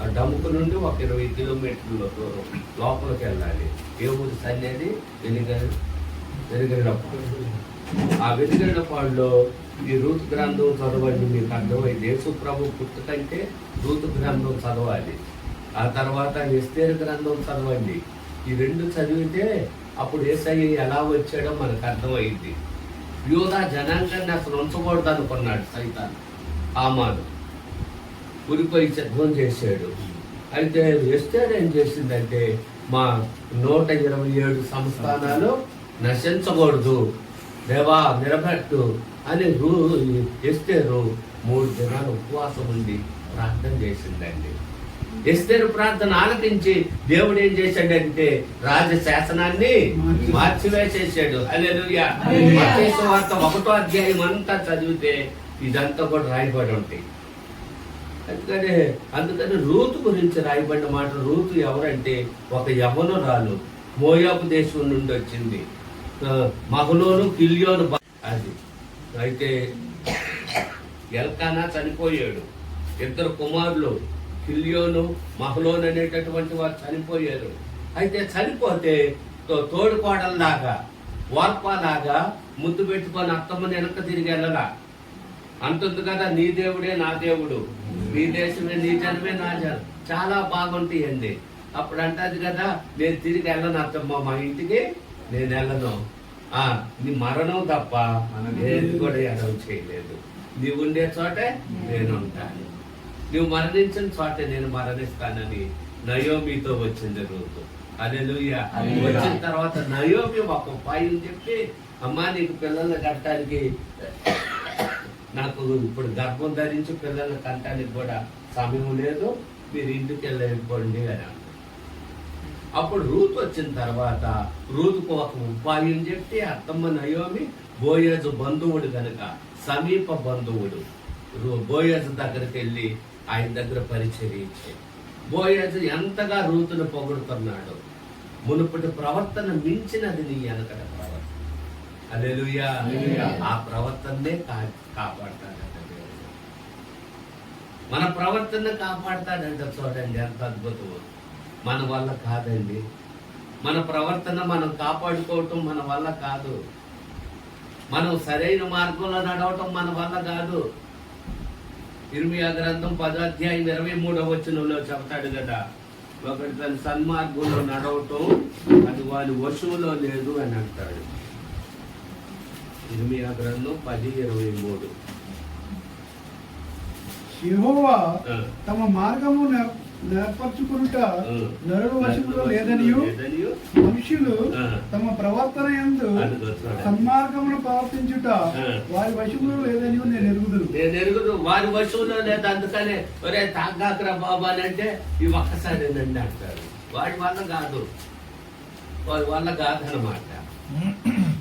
ఆ డముకు నుండి ఒక 20 కిలోమీటర్ల దూరం లోపలికి వెళ్ళాలి. ఏ ఊరి సన్నిధి వెనుగళ్ళపాడు. ఆ వెనుగళ్ళపాడులో ఈ రూతు గ్రంథం చదవండి, మీకు అర్థమైంది. యేసు ప్రభు పుట్టుకంటే రూతు గ్రంథం చదవాలి. ఆ తర్వాత ఎస్తేరు గ్రంథం చదవండి. ఈ 2 చదివితే అప్పుడు యేసయ్య ఎలా వచ్చాడో మనకు అర్థమైంది. యూదా జనాంగాన్ని అసలు ఉంచకూడదు అనుకున్నాడు సైతాన్. హామాను ఉరిపోయి సిద్ధం చేశాడు. అయితే ఎస్తేరు ఏం చేసిందంటే, మా 127 సంస్థానాలు నశించకూడదు, దేవా నిలబెట్టు అని ఎస్తేరు 3 దినాలు ఉపవాసం ఉండి ప్రార్థన చేసిందండి. ఎస్తేరు ప్రార్థన ఆలకించి దేవుడు ఏం చేశాడంటే రాజ శాసనాన్ని మార్చివేసేసాడు. హల్లెలూయా. మత్తయి సువార్త 1వ అధ్యాయం అంతా చదివితే ఇదంతా కూడా రాయబడి ఉంటాయి. అందుకని రూతు గురించి రాయబడిన మాట. రూతు ఎవరంటే ఒక యవ్వనురాలు, మోయాబు దేశం నుండి వచ్చింది. మహలోను కిల్యోను అది. అయితే ఎల్కానా చనిపోయాడు. 2 కుమారులు కిల్యోను మహలోను అనేటటువంటి వారు చనిపోయారు. అయితే చనిపోతే తోడుకోడల్లాగా వార్పాలాగా ముద్దు పెట్టుకొని అత్తమ్మని వెనక్కి తిరిగి వెళ్ళలా అంటుంది కదా, నీ దేవుడే నా దేవుడు, నీ దేశమే నీ జనమే నా జనం. చాలా బాగుంటాయండి. అప్పుడు అంటది కదా, నేను తిరిగి వెళ్ళను అత్తమ్మ, మా ఇంటికి నేను వెళ్ళను. నీ మరణం తప్ప ఏది కూడా ఎడవ చేయలేదు. నీవు ఉండే చోటే నేను ఉంటాను, నువ్వు మరణించిన చోటే నేను మరణిస్తానని నయోమితో వచ్చింది రూతు. హల్లెలూయా. వచ్చిన తర్వాత నయోమి ఒక ఉపాయం చెప్పి, అమ్మా నీకు పిల్లల్ని కట్టడానికి, నాకు ఇప్పుడు గర్భం ధరించి పిల్లల్ని కట్టడానికి కూడా సమయం లేదు, మీరు ఇంటికి వెళ్ళిపోండి అని అన్నారు. అప్పుడు రూతు వచ్చిన తర్వాత రూతుకు ఒక ఉపాయం చెప్పి, అత్తమ్మ నయోమి బోయజు బంధువుడు కనుక సమీప బంధువుడు బోయజు దగ్గరికి వెళ్ళి ఆయన దగ్గర పరిచర్య ఇచ్చే. బోయజు ఎంతగా రూతును పొగుడుతున్నాడు. మునుపటి ప్రవర్తన మించినది నీ వెనకటి ప్రవర్తన. హల్లెలూయా. ఆ ప్రవర్తననే కాపాడతాడంట దేవుడు. మన ప్రవర్తన కాపాడతాడంట. చూడండి ఎంత అద్భుతం. మన వల్ల కాదండి. మన ప్రవర్తన మనం కాపాడుకోవటం మన వల్ల కాదు. మనం సరైన మార్గంలో నడవటం మన వల్ల కాదు. ఇర్మియా గ్రంథం 10వ అధ్యాయం 23వ వచనంలో చెబుతాడు కదా, ఒకటి తన సన్మార్గంలో నడవటం అది వారి వశువులో లేదు అని అంటాడు. ఇర్మియా గ్రంథం 10:23. యెహోవా తమ మార్గము నేర్పరచుకునుట నరుడు వశములో లేదనియు, మనుషులు తమ ప్రవర్తన యందు సన్మార్గమును ప్రవర్తించుట వారి వశములో లేదనియు నేను ఎరుగుదును. వారి వశంలో లేదు. అందుకనే ఒరే తాగాకరా బాబా అని అంటే ఈ ఒక్కసారేనండి అంటారు. వాడి వల్ల కాదు, వారి వల్ల కాదనమాట.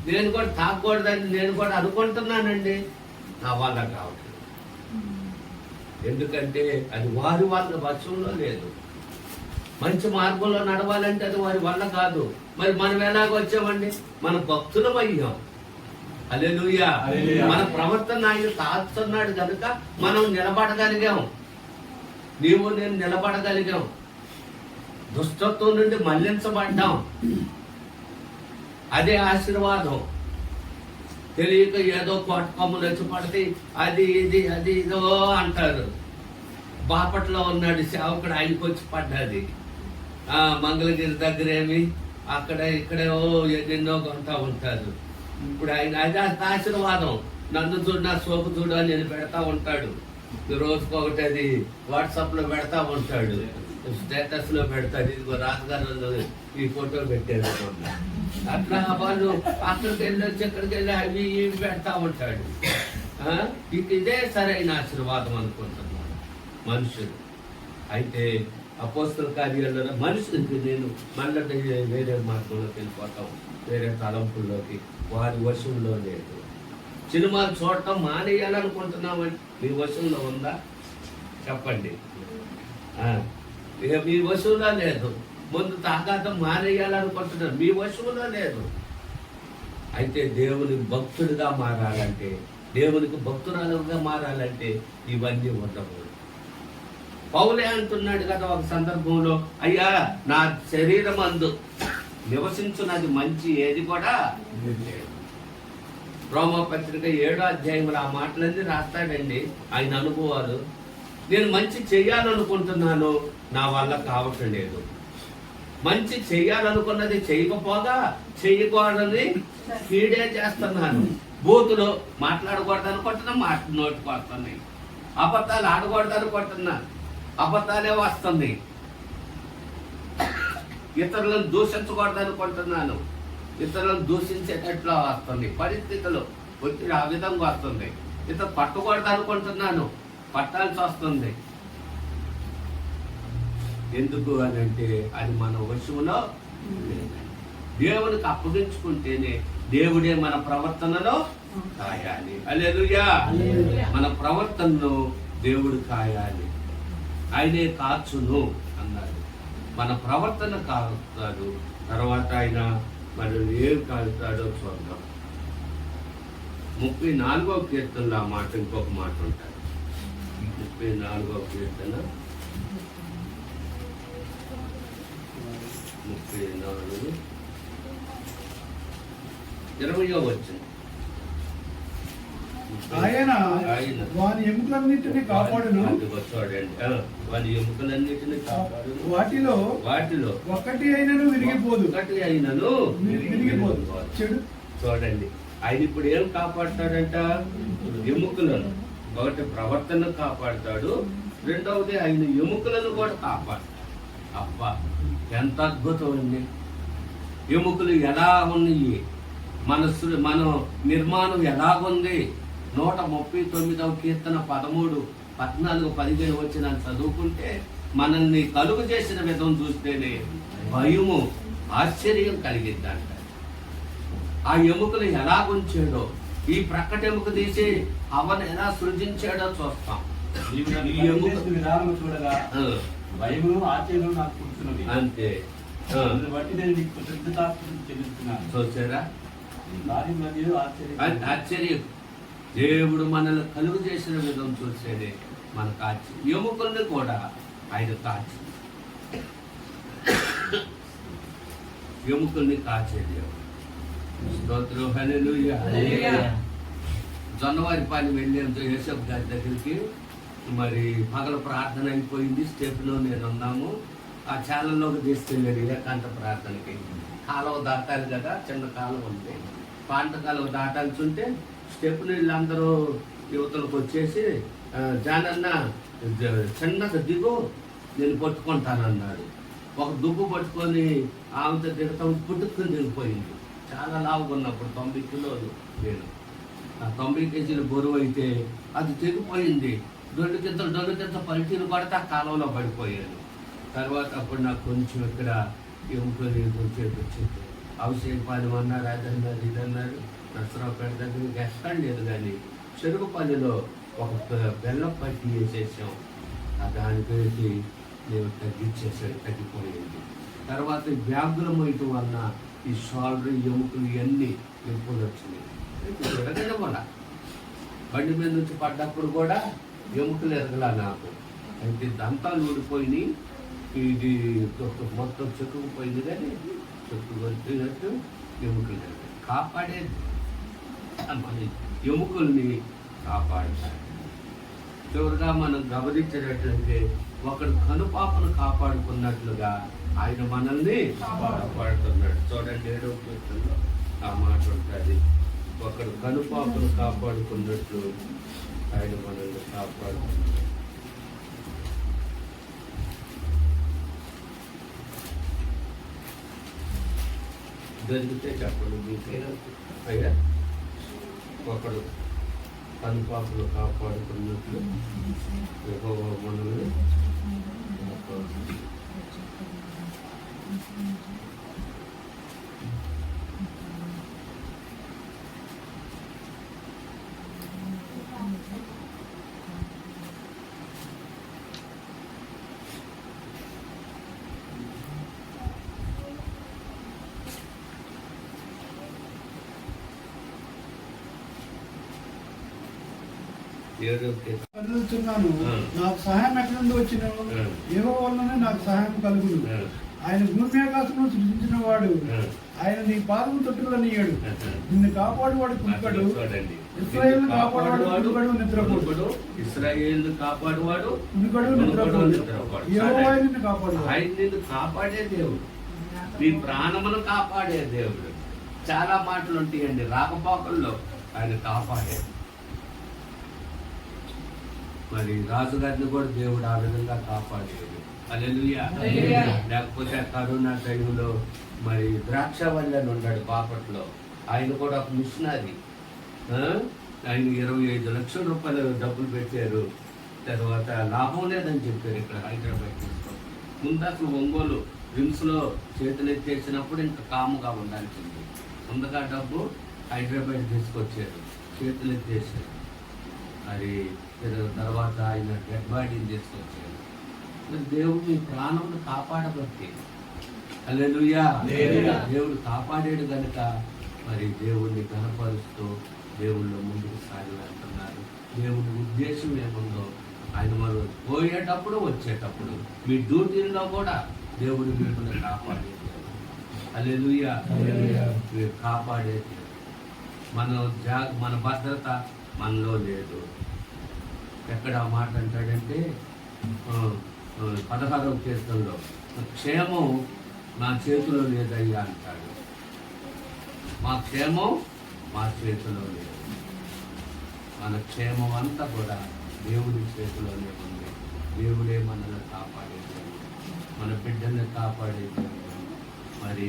నేను కూడా తాగకూడదని నేను కూడా అనుకుంటున్నానండి, నా వల్ల కావట్లేదు. ఎందుకంటే అది వారి వాళ్ళ వశంలో లేదు. మంచి మార్గంలో నడవాలంటే అది వారి వల్ల కాదు. మరి మనం ఎలాగ వచ్చామండి? మన భక్తులం అయ్యాం. హల్లెలూయా. మన ప్రవర్తన ఆయన తాస్తున్నాడు కనుక మనం నిలబడగలిగాం. నీవు నేను నిలబడగలిగాం. దుష్టత్వం నుండి మళ్లించబడ్డాం. అదే ఆశీర్వాదం. తెలియక ఏదో కొమ్మలు వచ్చి పడితే అది ఇది అది ఇదో అంటారు. బాపట్లో ఉన్నాడు సేవకుడు, ఆయనకు వచ్చి పడ్డది. మంగళగిరి దగ్గరేమి అక్కడ ఇక్కడ ఎన్నెన్నో కొంటా ఉంటారు. ఇప్పుడు ఆయన అది ఆశీర్వాదం. నన్ను చూడు నా సోపు చూడు అని నేను పెడతా ఉంటాడు. రోజుకొకటి అది వాట్సాప్లో పెడతా ఉంటాడు, స్టేటస్లో పెడతాడు. ఇదిగో రాజుగారు ఈ ఫోటో పెట్టారు. అట్లా వాళ్ళు అక్కడికి వెళ్ళొచ్చి ఎక్కడికి వెళ్ళి అవి ఇవి పెడతా ఉంటాడు. ఇదే సరైన ఆశీర్వాదం అనుకుంటున్నాను మనుషులు. అయితే అపోస్తల కార్యాలలో మనుషులకి నేను మళ్ళీ వేరే మార్గంలోకి వెళ్ళిపోతాం, వేరే తలంపుల్లోకి. వారి వశంలో లేదు. సినిమాలు చూడటం మానేయాలనుకుంటున్నామండి. మీ వశంలో ఉందా చెప్పండి? మీ వశంలో లేదు. ముందు తాగాటం మానేయాలనుకుంటున్నారు, మీ వశంలో లేదు. అయితే దేవుని భక్తుడిగా మారాలంటే, దేవునికి భక్తురాలుగా మారాలంటే ఇవన్నీ ఉండవు. పౌలే అంటున్నాడు కదా ఒక సందర్భంలో, అయ్యా నా శరీరం అందు నివసించున్నది మంచి ఏది కూడా లేదు. రోమపత్రిక 7వ అధ్యాయంలో ఆ మాటలన్నీ రాస్తాడండి ఆయన అనుభవాలు. నేను మంచి చెయ్యాలనుకుంటున్నాను, నా వల్ల కావటం లేదు. మంచి చెయ్యాలనుకున్నది చేయకపోగా చెయ్యకూడదని కీడే చేస్తున్నాను. బూతులు మాట్లాడకూడదు అనుకుంటున్నా, నోటికి వస్తున్నాయి. అబద్ధాలు ఆడకూడదు అనుకుంటున్నా, అబద్ధాలే వస్తుంది. ఇతరులను దూషించకూడదు అనుకుంటున్నాను, ఇతరులను దూషించేటట్లు వస్తుంది. పరిస్థితులు ఒత్తిడి ఆ విధంగా వస్తుంది. ఇంత పట్టకూడదు అనుకుంటున్నాను, పట్టాల్సి వస్తుంది. ఎందుకు అని అంటే అది మన వశంలో లేదండి. దేవునికి అప్పగించుకుంటేనే దేవుడే మన ప్రవర్తనలో కాయాలి. హల్లెలూయా. మన ప్రవర్తనను దేవుడు కాయాలి. ఆయనే కాచును అన్నాడు. మన ప్రవర్తన కాస్తాడు. తర్వాత ఆయన మరి ఏం కాస్తాడో చూద్దాం. 34వ కీర్తనలో ఆ మాట ఇంకొక మాట ఉంటాడు. 34వ కీర్తన 34 20వ వచనం. ఆయన ఆయన వాని ఎముకలన్నిటిని కాపాడును, అదిగో చూడండి, వారి ఎముకలన్నిటిని కాపాడును, వాటిలో వాటిలో ఒక్కటి అయినను విరిగిపోదు. ఒకటి అయినను విరిగిపోదు. చెడు చూడండి, ఆయన ఇప్పుడు ఏం కాపాడుతాడంట? ఎముకలను. ఒకటి ప్రవర్తన కాపాడుతాడు, రెండవది ఆయన ఎముకలను కూడా కాపాడుతాడు. అబ్బా, ఎంత అద్భుతం అండి! ఎముకలు ఎలా ఉన్నాయి, మన నిర్మాణం ఎలాగుంది. 139వ కీర్తన 13, 14, 15 వచ్చిన చదువుకుంటే మనల్ని కలుగు చేసిన విధం చూస్తేనే భయము, ఆశ్చర్యం కలిగిద్దంట. ఆ ఎముకలు ఎలా ఉంచాడో, ఈ ప్రక్కటి ఎముక తీసి అవను ఎలా సృజించాడో చూస్తాం. ఈ ఎముక విధానం చూడగా భయము, ఆశ్చర్యం నాకు కూర్చున్నది. అంతే. దాన్ని బట్టి నేను నీకు కృతజ్ఞతాస్తుతులు చెల్లిస్తున్నాను. చూసారా? దాని మరియు ఆశ్చర్యం. దేవుడు మనల్ని కలుగు చేసిన విధం చూసేదే మన కాచి. ఎముకల్ని కూడా ఆయన కాచి, ఎముకల్ని కాచే దేవుడు. స్తోత్రం, హల్లెలూయా. జొన్నవారిపాలెం వెళ్ళేంతో యేసప్ గారి దగ్గరికి మరి పగల ప్రార్థన అయిపోయింది. స్టెప్లో నేను ఉన్నాము. ఆ ఛానల్లోకి తీసుకెళ్ళాడు ఏకాంత ప్రార్థనకి. కాలువ దాటాలి కదా, చిన్న కాలువ ఉంది. పాంట కాలువ దాటాల్సి ఉంటే స్టెప్ వీళ్ళందరూ యువతలకు వచ్చేసి, జానన్న చిన్నగా దిగు, నేను పట్టుకుంటానన్నాడు. ఒక దుబ్బు పట్టుకొని ఆమెతో దిగుతాం, పుట్టుకుని దిగిపోయింది. చాలా లావుగా ఉన్నప్పుడు 90 కిలోలు నేను. ఆ 90 కేజీలు బరువు అయితే అది తెగిపోయింది. దొడ్డు కింద పల్టీలు పడితే ఆ కాలంలో పడిపోయాను. తర్వాత అప్పుడు నాకు కొంచెం ఇక్కడ ఎముకలు కొంచెం వచ్చింది. అవసరం పాలెం అన్నారు, అదన్నారు, ఇదన్నారు. నర్సరావుపేట దగ్గరికి ఎక్కడ లేదు, కానీ చెరుకుపల్లిలో ఒక బెల్లం పట్టి వేసేసాం. దాని పేరుకి నేను తగ్గించేసాడు, తగ్గిపోయింది. తర్వాత బ్యాగులు మోయటం వలన ఈ షోల్డర్, ఎముకలు ఇవన్నీ ఎముకలు వచ్చినాయి. ఎరగడం వల్ల బండి మీద నుంచి పడ్డప్పుడు కూడా ఎముకలు ఎరగలా నాకు. అయితే దంతాలు ఊడిపోయినాయి, ఇది మొత్తం చెక్కుపోయింది, కానీ చెక్కు వచ్చినట్టు ఎముకలు ఎరగాలి. కాపాడేది మన ఎముకల్ని కాపాడతాడు. చివరిగా మనం గమనించినట్లయితే ఒకడు కనుపాపను కాపాడుకున్నట్లుగా ఆయన మనల్ని కాపాడుతున్నాడు. చూడండి 7వ కీర్తనలో ఆ మాట ఉంటుంది. ఒకడు కనుపాపను కాపాడుకున్నట్లు ఆయన మనల్ని కాపాడుతున్నాడు. దొరికితే చెప్పండి మీకైనా. అయ్యా, ఒకడు కనుపాపను కాపాడుకున్నట్లు యెహోవా మనల్ని కాపాడుతున్నాడు. కదులుతున్నాను, నాకు సహాయం ఎక్కడి నుండి వచ్చిన? యెహోవా వలననే నాకు సహాయం కలుగును. ఆయన భూమి ఆకాశమును సృష్టించిన వాడు, ఆయన నీ పాదము తొట్టులనియ్యాడు. నిన్ను కాపాడువాడు కుక్కడు, ఇశ్రాయేలు కాపాడువాడు కుక్కడు నిద్రపోడు. ఇశ్రాయేలు కాపాడువాడు కుక్కడు నిద్రపోడు. యెహోవా నిన్ను కాపాడువాడు. ఆయన నిన్ను కాపాడే దేవుడు, నీ ప్రాణమును కాపాడే దేవుడు. చాలా మాటలు ఉంటాయండి రాకపోకల్లో ఆయన కాపాడే. మరి రాజుగారిని కూడా దేవుడు ఆ విధంగా కాపాడేది. హల్లెలూయా. లేకపోతే కరోనా టైంలో మరి ద్రాక్షవల్లి అని ఉన్నాడు బాపట్లో, ఆయన కూడా ఒక మిషనరీ. ఆయన 25 లక్షల రూపాయలు డబ్బులు పెట్టారు. తర్వాత లాభం లేదని చెప్పారు ఇక్కడ హైదరాబాద్ తీసుకొని. ముందు అసలు ఒంగోలు రిమ్స్లో చేతులు ఎత్తేసినప్పుడు ఇంకా కాముగా ఉండాల్సింది. ముందుగా డబ్బు హైదరాబాద్ తీసుకొచ్చారు, చేతులు ఎత్తేసారు. మరి తర్వాత ఆయన డెడ్ బాడీని తీసుకొచ్చారు. మరి దేవుడు మీ ప్రాణం కాపాడబట్టి హల్లెలూయా, దేవుడు కాపాడాడు కనుక మరి దేవుణ్ణి కనపరుస్తూ దేవుళ్ళు ముందుకు సాగి వెళ్తున్నారు. దేవుడి ఉద్దేశం ఏముందో ఆయన మనం పోయేటప్పుడు వచ్చేటప్పుడు మీ డ్యూటీల్లో కూడా దేవుడు మిమ్మల్ని కాపాడేది. హల్లెలూయా, కాపాడేది. మన భద్రత మనలో లేదు. ఎక్కడ ఆ మాట అంటాడంటే 16వ కీర్తనలో క్షేమం నా చేతిలో లేదయ్యా అంటాడు. మా క్షేమం మా చేతిలో లేదు. మన క్షేమం అంతా కూడా దేవుడి చేతిలోనే ఉంది. దేవుడే మనల్ని కాపాడేది, మన బిడ్డల్ని కాపాడేది. మరి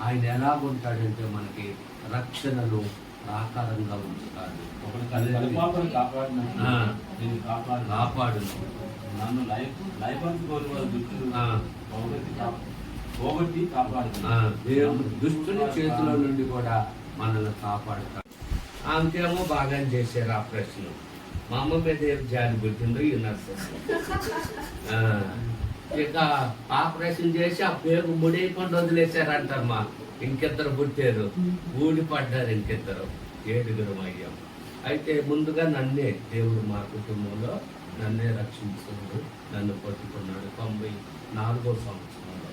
ఆయన ఎలాగుంటాడంటే మనకి రక్షణను ఆకారంగా ఉంచుతాడు. కాపాడు నన్ను పోగొట్టి కాపాడు. దేవుడు దుష్టుని చేతిలో నుండి కూడా మనల్ని కాపాడుతాడు. ఆమెకేమో బాగానే చేశారు ఆపరేషన్. మా అమ్మ మీద ఏం జారి పుట్టిందో ఈ నర్సు. ఇక ఆపరేషన్ చేసి ఆ పేరు ముడియకుండా వదిలేశారంటారు. మా ఇంకిద్దరు పుట్టారు, ఊడిపడ్డారు ఇంకిద్దరు, 7 అయ్యాం. అయితే ముందుగా నన్నే దేవుడు మా కుటుంబంలో నన్నే రక్షించుకున్నాడు, నన్ను పట్టుకున్నాడు. 94వ సంవత్సరంలో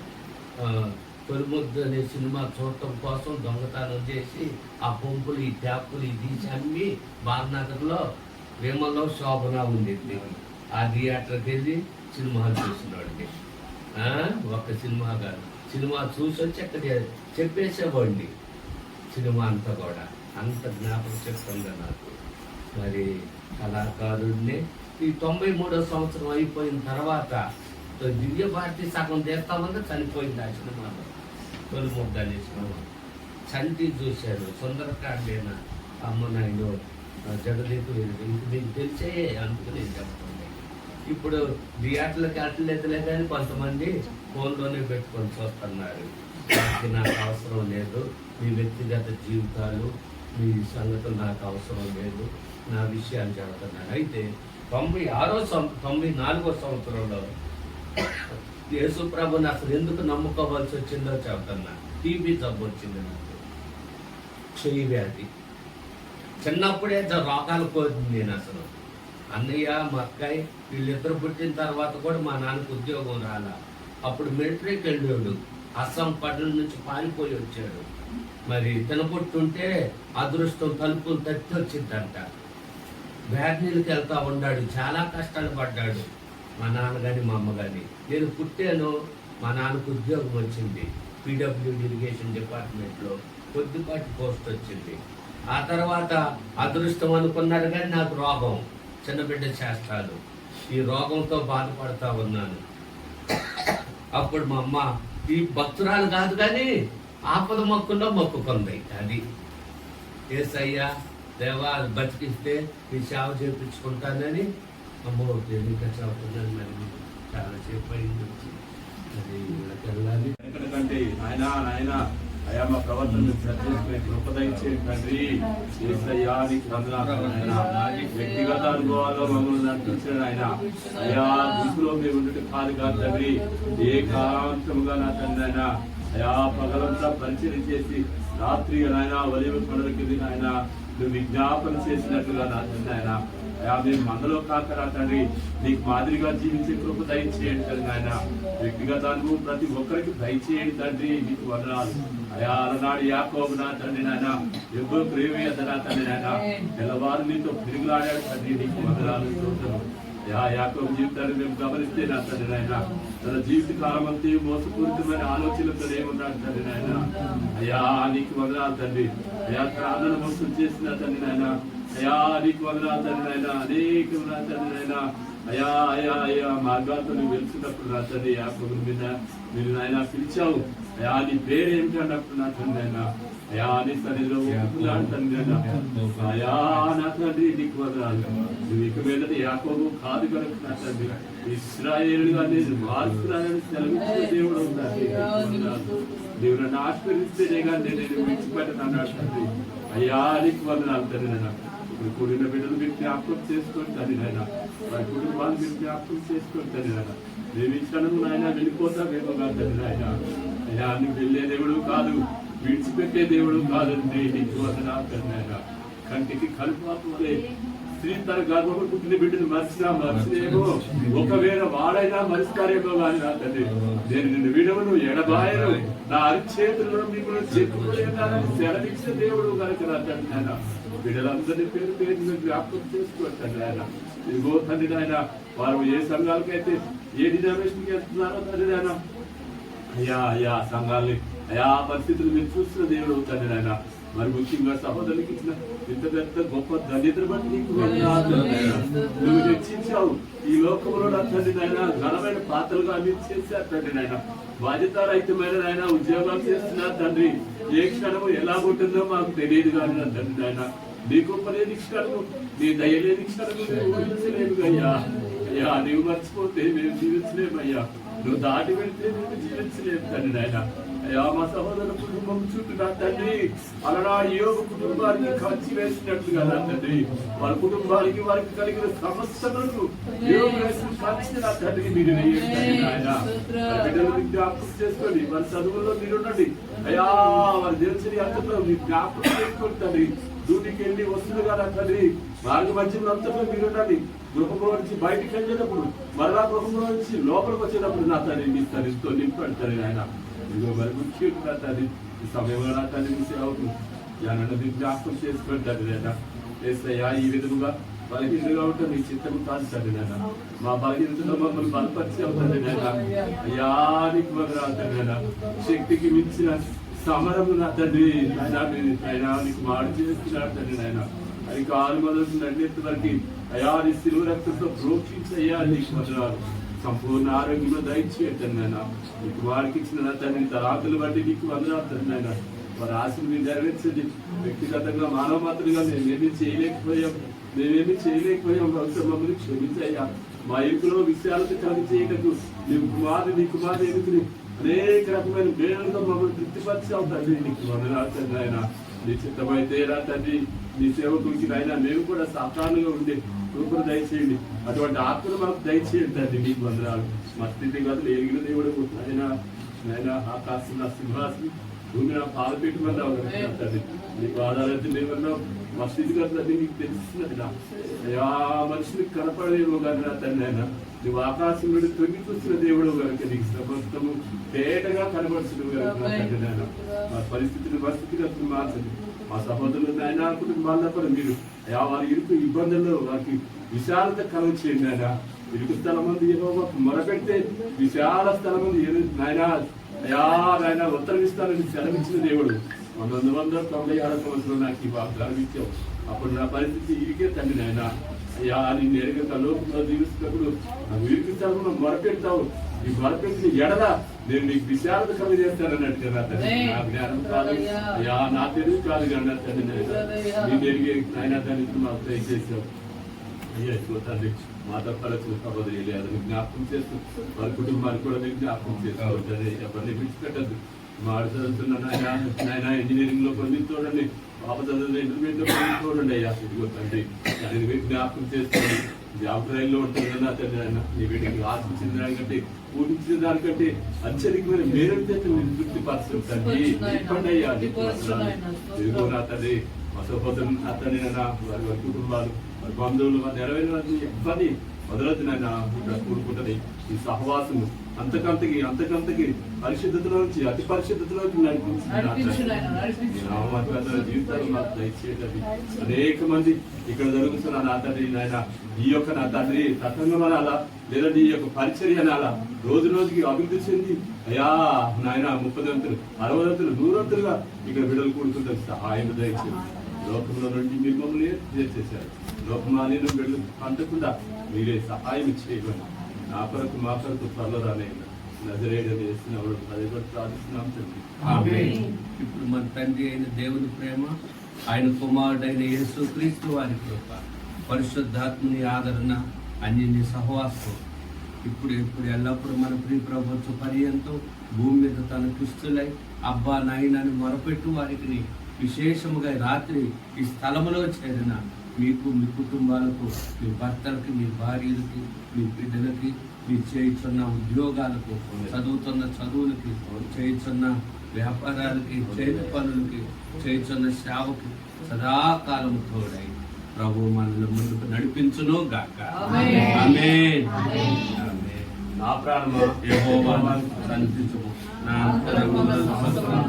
తొలిముద్దు అనే సినిమా చూడటం కోసం దొంగతనం చేసి ఆ పంపులు ఈ ట్యాపులు ఈ తీసి అమ్మి బాలనగర్లో వేమల్లో శోభన ఉండింది. ఆ థియేటర్కి వెళ్ళి సినిమాలు చూసినవాడికి ఒక సినిమా కాదు, సినిమా చూసి వచ్చి అక్కడ చెప్పేసేవాడిని. సినిమా అంతా కూడా అంత జ్ఞాపకం చెప్తుంది నాకు. మరి కళాకారుడిని ఈ 93వ సంవత్సరం అయిపోయిన తర్వాత దివ్య భారతి సగం తీస్తామంటే చనిపోయింది ఆ సినిమాలో. తొలిముద్దు అనే సినిమా చంటి చూశాను, సుందరకాండేనా అమ్మ నాయన జగదీపు ఇంక మీకు తెలిసే అనుకుని చెప్పండి. ఇప్పుడు థియేటర్లకు వెళ్ళలేదులే కానీ కొంతమంది ఫోన్లోనే పెట్టుకొని చూస్తున్నారు. నాకు అవసరం లేదు, మీ వ్యక్తిగత జీవితాలు మీ సంగతులు నాకు అవసరం లేదు, నా విషయాలు చెబుతున్నాను. అయితే 94వ సంవత్సరంలో యేసు ప్రభుని అసలు ఎందుకు నమ్ముకోవాల్సి వచ్చిందో చెబుతున్నా. టీబీ జబ్బు వచ్చింది నాకు, చెయ్యి వ్యాధి. చిన్నప్పుడే రోగాలు కోరింది నేను అసలు. అన్నయ్య మా అక్కయ్య వీళ్ళిద్దరు పుట్టిన తర్వాత కూడా మా నాన్నకు ఉద్యోగం రాలా. అప్పుడు మిలిటరీకి వెళ్ళాడు, అస్సాం పట్టణ నుంచి పారిపోయి వచ్చాడు. మరి తినపుట్టుంటే అదృష్టం తలుపులు తట్టి వచ్చిందంట. బ్యాడ్నీళ్ళకి వెళ్తా ఉన్నాడు, చాలా కష్టాలు పడ్డాడు మా నాన్న కానీ మా అమ్మ కానీ. నేను పుట్టాను, మా నాన్నకు ఉద్యోగం వచ్చింది పీడబ్ల్యూడి ఇరిగేషన్ డిపార్ట్మెంట్లో, కొద్దిపాటి పోస్ట్ వచ్చింది. ఆ తర్వాత అదృష్టం అనుకున్నాడు కానీ నాకు రోగం, చిన్నబిడ్డ చేస్తాడు. ఈ రోగంతో బాధపడతా ఉన్నాను. అప్పుడు మా అమ్మ ఈ భక్తురాలు కాదు కానీ ఆపద మొక్కుల్లో మొక్కుకుంది. అది యేసయ్యా దేవా బతికిస్తే ఈ సేవ చేయించుకుంటానని అమ్మో తేలిక చదువుతున్నాను. మరి చాలా సేపు అయింది వచ్చి అది వెళ్ళాలి. ఎందుకంటే ఆయన అయా మా ప్రవర్తన తండ్రి వ్యక్తిగత అనుభవాల్లో మమ్మల్ని నడిపించాడు ఆయన. అయా గుంపులో మేము ఉండటం కాదు కాదు తండ్రి, ఏకాంతముగా నా తండ్రి ఆయన అయా పగలంతా పరిచయం చేసి రాత్రి ఆయన ఒలివ కొండలకి ఆయన నువ్వు విజ్ఞాపన చేసినట్టుగా నా తండ్రి ఆయన అయా మేము మనలో కాకరా తండ్రి నీకు మాదిరిగా జీవించే కృప దయచేయండి తండ్రి ఆయన. వ్యక్తిగత అనుభవం ప్రతి ఒక్కరికి దయచేయండి తండ్రి, నీకు వందనాలు. అయా అలనాడు యాకోబు నా తండ్రి నాయన ఎవ్వరు ప్రేమయ్యత నా తండ్రి నాయన తెల్లవారు నీతో తిరుగులాడాడు తండ్రి, నీకు వందనాలు. యాకోబు జీవితాన్ని మేము గమనిస్తే నా తండ్రి నాయన తన జీవిత కాలం అంతే మోసపూరితమైన ఆలోచనలతో ఏమన్నాడు తండ్రి నాయన. అయా నీకు వందనాలు తండ్రి. అయా ప్రాణాలను మోసం చేసిన తండ్రి నాయన. అయా నీకు వందనాలు తండ్రి నాయన. అనేక తండ్రి నాయన అయా అయా అయా మార్గాలతో నువ్వు వెళ్తున్నప్పుడు నా తండ్రి యాకోబు మీద మీరు నాయన పిలిచావు. అయా నీ పేరు ఏమిటి అన్నప్పుడు నా తండ్రి ఆయన అయా నీ సన్నిధిలో ఒప్పుకున్నాడు తండ్రి ఆయన. అయా నా తండ్రి నీకు వందనాలు. నువ్వు ఇక మీదట యాకోబు కాదు కనుక నా తండ్రి ఇశ్రాయేలుగా నేను మార్చుకున్నానని సెలవిచ్చిన దేవుడు ఉండాలి. దేవుడు నన్ను ఆశీర్వదిస్తేనే కానీ నేను విడిచిపెట్టను అన్నాడు తండ్రి. అయ్యా నీకు వందనాలు తండ్రి నాయన. ఇప్పుడు కూడిన బిడ్డలు మీరు జ్ఞాపకం చేసుకోండి తండ్రి నాయన. వారి కుటుంబాలు మీరు జ్ఞాపకం చేసుకోండి తండ్రి నాయన. మేము ఇచ్చాను నాయన వెళ్ళిపోతామేమో కాదు తండ్రి నాయన. అయ్యా నువ్వు వెళ్ళే దేవుడు కాదు, విడిచిపెట్టే దేవుడు కాదండి. నీకు వందనాలు తండ్రి నాయన. కంటికి కలుపాలే స్త్రీ తన గర్భంలో పుట్టిన బిడ్డను మర్చినేమో, ఒకవేళ వాడైనా మరుస్తారేమో కానీ నా తండ్రి నేను నిన్ను విడవను ఎడబాయను, నా అరిచేతుల్లో మిమ్మల్ని చెప్పుకోలేదని సెలవిచ్చిన దేవుడు కనుక నా తండ్రి ఆయన. బిడ్డలందరినీ పేరు పేరు జ్ఞాపకం చేసుకోండి ఆయన. ఇదిగో తండ్రి ఆయన వారు ఏ సంఘాలకైతే ఏ డినామినేషన్కి వెళ్తున్నారో తండ్రి ఆయన అయ్యా అయ్యా సంఘాలని అయా పరిస్థితులు మీరు చూస్తున్న దేవుడు తండ్రి ఆయన. మరి ముఖ్యంగా సహోదరునికి ఇచ్చిన ఇంత పెద్ద గొప్ప ధన్యతను బట్టి నీకు నువ్వు రక్షించావు. ఈ లోకంలో నా తండ్రి నాయన ఘనమైన పాత్రలుగా మీరు చేశారు తండ్రి నాయన. బాధ్యతారహితమైన నాయన ఉద్యోగాలు చేస్తున్నారు తండ్రి. ఏ క్షణము ఎలా ఉంటుందో మాకు తెలియదు కానీ నా తండ్రి నాయన నీ గొప్ప లేని క్షణము, నీ దయలేని క్షణము మేము ఊహించలేము అయ్యా. అయ్యా నువ్వు మర్చిపోతే మేము జీవించలేమయ్యా, నువ్వు దాటి వెళ్తే మేము జీవించలేము తండ్రి నాయన. అయ్యా మా సహోదరు కుటుంబం చుట్టూ నా తండ్రి అలనాడు యోగు కుటుంబానికి ఖర్చు వేసినట్లుగా నా తండ్రి వారి కుటుంబానికి వారికి కలిగిన సమస్యలను యోగు వేసిన ఖర్చు నా తండ్రి మీరు వేయండి ఆయన. బిడ్డలు జ్ఞాపకం చేసుకోండి, వారి చదువుల్లో మీరు ఉండండి అయ్యా. వారి దినచరి అంతలో మీరు జ్ఞాపకం చేసుకోండి తండ్రి. డ్యూటీకి వెళ్ళి వస్తుండగా నా తండ్రి మార్గ మధ్యంలో అంతలో మీరు ఉండండి. గృహంలో నుంచి బయటికి వెళ్ళేటప్పుడు మరలా గృహంలో నుంచి లోపలికి వచ్చేటప్పుడు నా తండ్రి మీ తండ్రితో నింపడతారు ఆయన. ఇదిగో మరి ముఖ్యంగా తండ్రి ఈ సమయంలో నా తండ్రి మీ సేవకు అన్నది జ్ఞాపకం చేసుకోండి తండ్రి ఆయన. ఏసయ్యా ఈ విధముగా బలహీనగా ఉంటే నీ చిత్తము కాదు తండ్రి నాయన. మా బలహీనతలో మమ్మల్ని బలపరిచే తండ్రి నాయన. అయ్యా నీకు వందనాలు తండ్రి నాయన. శక్తికి మించిన సమరము నా తండ్రి ఆయన నీకు మాడు చేస్తున్నాడు తండ్రి నాయన. అది కాలు మొదలు నడినెత్తు వరకు అయా నీ సిలువ రక్తంతో ప్రోక్షించయ్యా నీకు వందనాలు. సంపూర్ణ ఆరోగ్యంలో దయచేయండి నాయన. నీకు వాడికి ఇచ్చిన నా తండ్రి తరాకులు బట్టి నీకు వందనాలు తండ్రి నాయన. వారి ఆశలు మీరు నెరవేర్చండి. వ్యక్తిగతంగా మానవ మాత్రంగా మేమేమీ చేయలేకపోయాం బహుశా మమ్మల్ని క్షమించయ్యా. మా ఇంట్లో విషయాలకు కలిగి చేయటకు నీ కుమారు ఎదుగుని అనేక రకమైన మేలుగా మమ్మల్ని తృప్తిపరిచావు తండ్రి. నీకు వందనాలు తండ్రి ఆయన. నీ చిత్తమైతే రా తండ్రి నీ సేవకుడికి అయినా మేము కూడా సాకారంగా ఉండి కృపను దయచేయండి. అటువంటి ఆత్మను మాకు దయచేయండి తండ్రి. నీకు వందనాలు. మా స్థితి గదులు ఎరిగిన దేవుడు ఆయన ఆకాశం నా సింహాసనం భూమి నా పాలు పెట్టుకున్నావు తండ్రి. నీకు ఆధారైతే లేవన్నావు. మా స్థితి గదులన్నీ నీకు తెలుస్తున్నది నా అయా. మనుషులకు కనపడేమో కానీ నా తండ్రి ఆయన నువ్వు ఆకాశం నుండి తొంగి చూసిన దేవుడు కనుక నీకు సమస్తము తేటగా కనబడుతుంది కనుక నా తండ్రి నాయన. మా పరిస్థితులు మార్చండి. మా సహోదరులు నాయన కుటుంబాల్లో కూడా మీరు అయా వారి ఇరుకు ఇబ్బందుల్లో వారికి విశాలత కలుగ చేయండి నాయన. ఇరుకు స్థలం మంది యెహోవా మొరపెడితే విశాల స్థలం మంది నాయన అయా నాయన ఉత్తరవిస్తానని సెలవిచ్చిన దేవుడు 1996 నాకు ఈ వాగ్దానం ఇచ్చావు. అప్పుడు నా పరిస్థితి ఇరికే తండ్రి నాయన. అయ్యా నేను ఎరగక లోకంలో జీవిస్తున్నప్పుడు నాకు ఇరికి స్థలంలో మొరపెడతావు. ఈ మొరపెట్టిన ఎడల నేను నీకు విశాలత కలుగజేస్తానన్నట్టు కదా తండ్రి. నా జ్ఞానం కాదు అయ్యా, నా తెలుగు కాదు కానీ తండ్రి నేను ఎరిగే ఆయన తండ్రి మాకు దయచేసావు అయ్యా. తండ్రి మాతో పరచు సహోదరి లేదని జ్ఞాపకం చేస్తూ వారి కుటుంబాన్ని కూడా మీరు జ్ఞాపకం చేసుకోవద్దని ఎవరిని విడిచిపెట్టద్దు. మాడు చదువుతున్న నాయన ఇంజనీరింగ్ లో కొన్ని చూడండి, పాప చదువుతున్న ఇంటర్మీడియట్ లో కొన్ని చూడండి అయ్యా. ఇదిగో తండ్రి దానిని మీరు జ్ఞాపకం చేసుకోండి. జాబ్ రైల్లో ఉంటుంది కదా తండ్రి ఆయన. నీ వీటికి ఆశించిన దానికంటే ఊహించిన దానికంటే అత్యధికమైన మేరకు చేత మీరు తృప్తిపరచండి తండ్రి. ఇప్పండి అయ్యా. ఇదిగో నా తండ్రి మా సహోదరులు నా తండ్రి వారి వారి కుటుంబాలు వారి బంధువులు వారి నెరవేరిన ఇబ్బంది వదలద్దు నాయన. ఇక్కడ కూడుకుంటుంది ఈ సహవాసము అంతకంతకి పరిశుద్ధతలో నుంచి అతి పరిశుద్ధతలోకి నడిపించిన జీవితాలు నాకు దయచేయండి. అనేక మంది ఇక్కడ జరుగుతున్న నా తండ్రి నాయన ఈ యొక్క నా తండ్రి తతంగం అనాలా లేదంటే ఈ యొక్క పరిచర్య అనాలా రోజు రోజుకి అభివృద్ధి చెంది అయ్యా నాయన 30 వంతులు 60 వంతులు 100 వంతులుగా ఇక్కడ బిడ్డలు కూడుకుంటారు. సహాయం దయచేయండి. లోకంలో నుండి మీరు మమ్మల్ని చేసేసారు. లోకమాలిన బిడ్డలు అంతకుండా మీరే సహాయం చేయమని నా కొరకు మా కొరకు త్వరలో రానైనా నజరేయుడని యేసునామములో పదిగొట్టు ప్రార్థిస్తున్నాం తండ్రి. ఆమేన్. ఇప్పుడు మన తండ్రి అయిన దేవుని ప్రేమ, ఆయన కుమారుడైన యేసుక్రీస్తు వారి కృప, పరిశుద్ధాత్మని ఆదరణ, అన్యోన్య సహవాసం ఇప్పుడు ఎల్లప్పుడూ మన ప్రియ ప్రభుత్వ పర్యంతం భూమి మీద తన క్రిస్తులై అబ్బా నాయనని మొరపెట్టు వారికి విశేషముగా రాత్రి ఈ స్థలములో చేరిన మీకు, మీ కుటుంబాలకు, మీ భర్తలకి, మీ భార్యలకి, మీ బిడ్డలకి, మీరు చేయుచున్న ఉద్యోగాలకు, చదువుతున్న చదువులకి, చేయుచున్న వ్యాపారాలకి, చేతి పనులకి, చేయుచున్న సేవకి సదాకాలం తోడై ప్రభు మనల్ని ముందుకు నడిపించును గాక. ఆమేన్. ఆమేన్. ఆమేన్. ఆమేన్. నా ప్రాణమా యెహోవాను స్తుతించుము. నా అంతరంగమున సమస్తము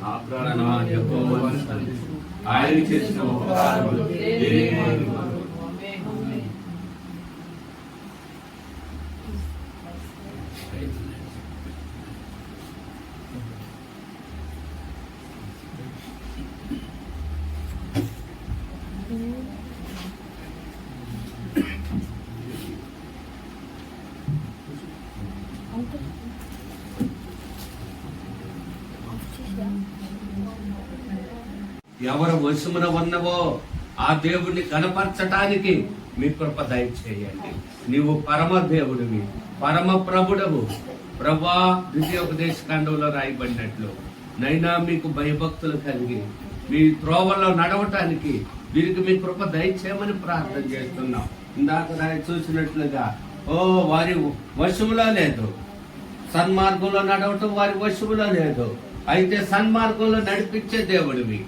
నా ప్రాణమా యెహోవాను స్తుతించుము. ఆయన చేసిన ఉపకారములు దేనిని మరువను. ఎవరు వశమున ఉన్నవో ఆ దేవుణ్ణి కనపరచటానికి మీ కృప దయచేయండి. నీవు పరమ దేవుడివి, పరమ ప్రభుడవు. ప్రభా ద్వితీయోపదేశ కాండంలో రాయబడినట్లు నైనా మీకు భయభక్తులు కలిగి మీ త్రోవల్లో నడవటానికి వీరికి మీ కృప దయచేయమని ప్రార్థన చేస్తున్నాం. ఇందాక రాయి చూసినట్లుగా వారి వశములో లేదు, సన్మార్గంలో నడవటం వారి వశములో లేదు. అయితే సన్మార్గంలో నడిపించే దేవుడివి,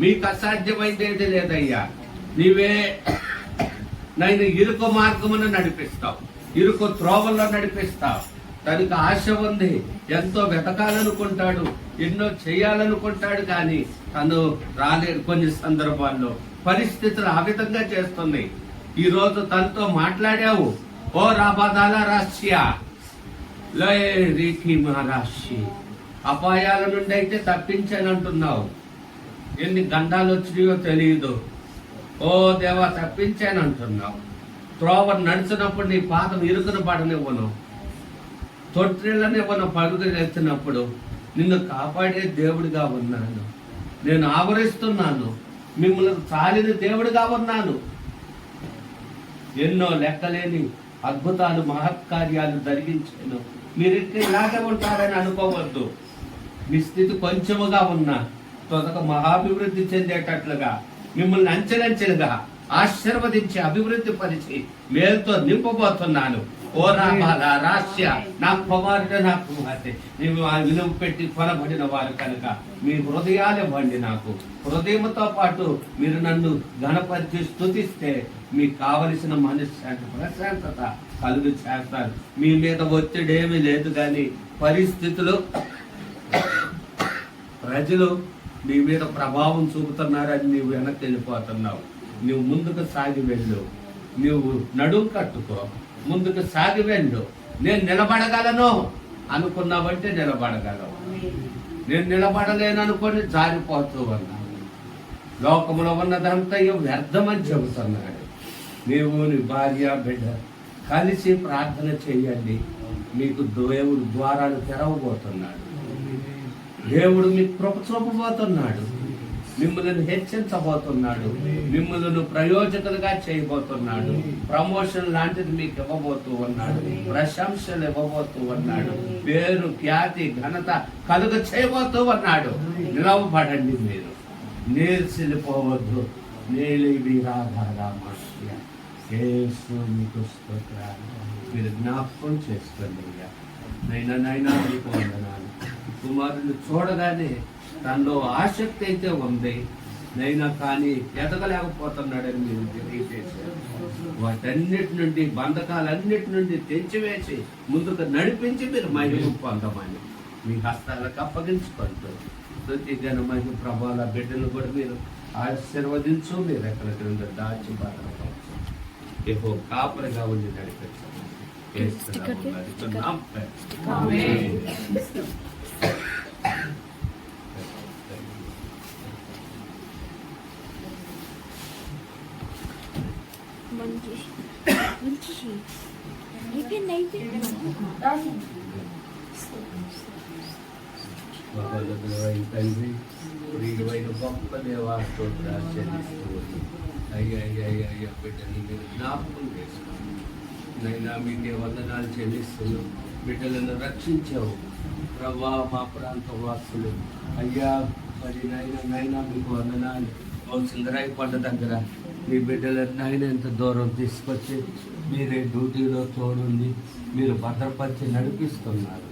మీకు అసాధ్యమైందేది లేదయ్యా. నీవే నన్ను ఇరుకు మార్గమును నడిపిస్తావు, ఇరుకు త్రోవల్లో నడిపిస్తావు. తనకు ఆశ ఉంది, ఎంతో వెతకాలనుకుంటాడు, ఎన్నో చేయాలనుకుంటాడు, కానీ తను రాలేడు. కొన్ని సందర్భాల్లో పరిస్థితులు ఆ విధంగా చేస్తున్నాయి. ఈ రోజు తనతో మాట్లాడావు. ఓ రాబాదాల రాష్ట్రియా రీకి మహారాష్ట్రి అపాయాల నుండి అయితే తప్పించానంటున్నావు. ఎన్ని గండాలు వచ్చినాయో తెలియదు. ఓ దేవా తప్పించానంటున్నావు. త్రోవ నడిచినప్పుడు నీ పాదం ఇరుకున పడనివ్వను, తొట్టిళ్ళనివ్వను. పరుగులు ఎత్తినప్పుడు నిన్ను కాపాడే దేవుడిగా ఉన్నాను. నేను ఆవరిస్తున్నాను, మిమ్మల్ని చాలిన దేవుడిగా ఉన్నాను. ఎన్నో లెక్కలేని అద్భుతాలు, మహత్కార్యాలు జరిగించాను. మీరు ఇలాగే ఉంటారని అనుకోవద్దు. మీ స్థితి కొంచెముగా ఉన్నా త్వరగా మహాభివృద్ధి చెందేటట్లుగా మిమ్మల్ని అంచెలంచెలుగా ఆశీర్వదించి అభివృద్ధి పరిచి మేలుతో నింపబోతున్నాను. ఓ రామాల రాష్ట్ర నా కుమారుడు, నా కుమార్తె, నీవు ఆ విలువ పెట్టి కొనబడిన వారు కనుక మీ హృదయాలు ఇవ్వండి. నాకు హృదయంతో పాటు మీరు నన్ను ఘనపరిచి స్తుతిస్తే మీకు కావలసిన మనశ్శాంతి, ప్రశాంతత కలుగు చేస్తాను. మీ మీద ఒత్తిడి ఏమీ లేదు, కానీ పరిస్థితులు, ప్రజలు నీ మీద ప్రభావం చూపుతున్నారని నీవు వెనక్కి వెళ్ళిపోతున్నావు. నువ్వు ముందుకు సాగి వెళ్ళు, నువ్వు నడుము కట్టుకో, ముందుకు సాగి వెళ్ళు. నేను నిలబడగలను అనుకున్నావంటే నిలబడగలవు. నేను నిలబడలేననుకొని జారిపోతూ ఉన్నాను. లోకంలో ఉన్నదంతా వ్యర్థమని చెబుతున్నాడు. నీవు నీ భార్య బిడ్డ కలిసి ప్రార్థన చేయండి. మీకు దేవుడు ద్వారాలు తెరవబోతున్నాడు. దేవుడు మీకు కృప చూపబోతున్నాడు. మిమ్మల్ని హెచ్చించబోతున్నాడు. మిమ్మల్ని ప్రయోజకులుగా చేయబోతున్నాడు. ప్రమోషన్ లాంటిది మీకు ఇవ్వబోతూ ఉన్నాడు. ప్రశంసలు ఇవ్వబోతూ ఉన్నాడు. పేరు, ఖ్యాతి, ఘనత కలుగ చేయబోతూ ఉన్నాడు. నిలవబడండి, మీరు నీర్సిల్లిపోవద్దు. మీకు స్తోత్రాలు. మీరు జ్ఞాపకం చేసుకోండి. నైనా మీకు వందనాలు. కుమారుని చూడగానే తనలో ఆసక్తి అయితే ఉంది, నైనా కానీ ఎదగలేకపోతున్నాడని మీరు తెలియజేశారు. వాటన్నిటి నుండి, బంధకాలన్నిటి నుండి తెంచివేసి ముందుకు నడిపించి మీరు మహిమ పొందమని మీ హస్తాలకు అప్పగించుకుంటూ ప్రతి జన మహిమ ప్రభావాల బిడ్డలు కూడా మీరు ఆశీర్వదించు. మీరు ఎక్కడ క్రింద దాచి భద్రపరచు. ఏహో కాపరిగా ఉండి నడిపించండి. మహోన్నతుడైన తండ్రి, ప్రియుడైన గొప్ప దేవా స్తోత్రాలు చెల్లిస్తూ ఉన్నాం. అయ్యా అయ్యా అయ్యా అయ్యా బిడ్డని మీరు జ్ఞాపకం చేసుకోండి. నైనా మీకే వందనాలు చెల్లిస్తున్నాం. బిడ్డలను రక్షించావు ప్రభా, మా ప్రాంత వాసులు. అయ్యా మరి నైనా మీకు వందనాలు. ఓ సింగరాయి కొండ దగ్గర మీ బిడ్డలను నైనా ఎంత దూరం తీసుకొచ్చి మీరే డ్యూటీలో తోడుండి మీరు భద్రపరిచి నడిపిస్తున్నారు.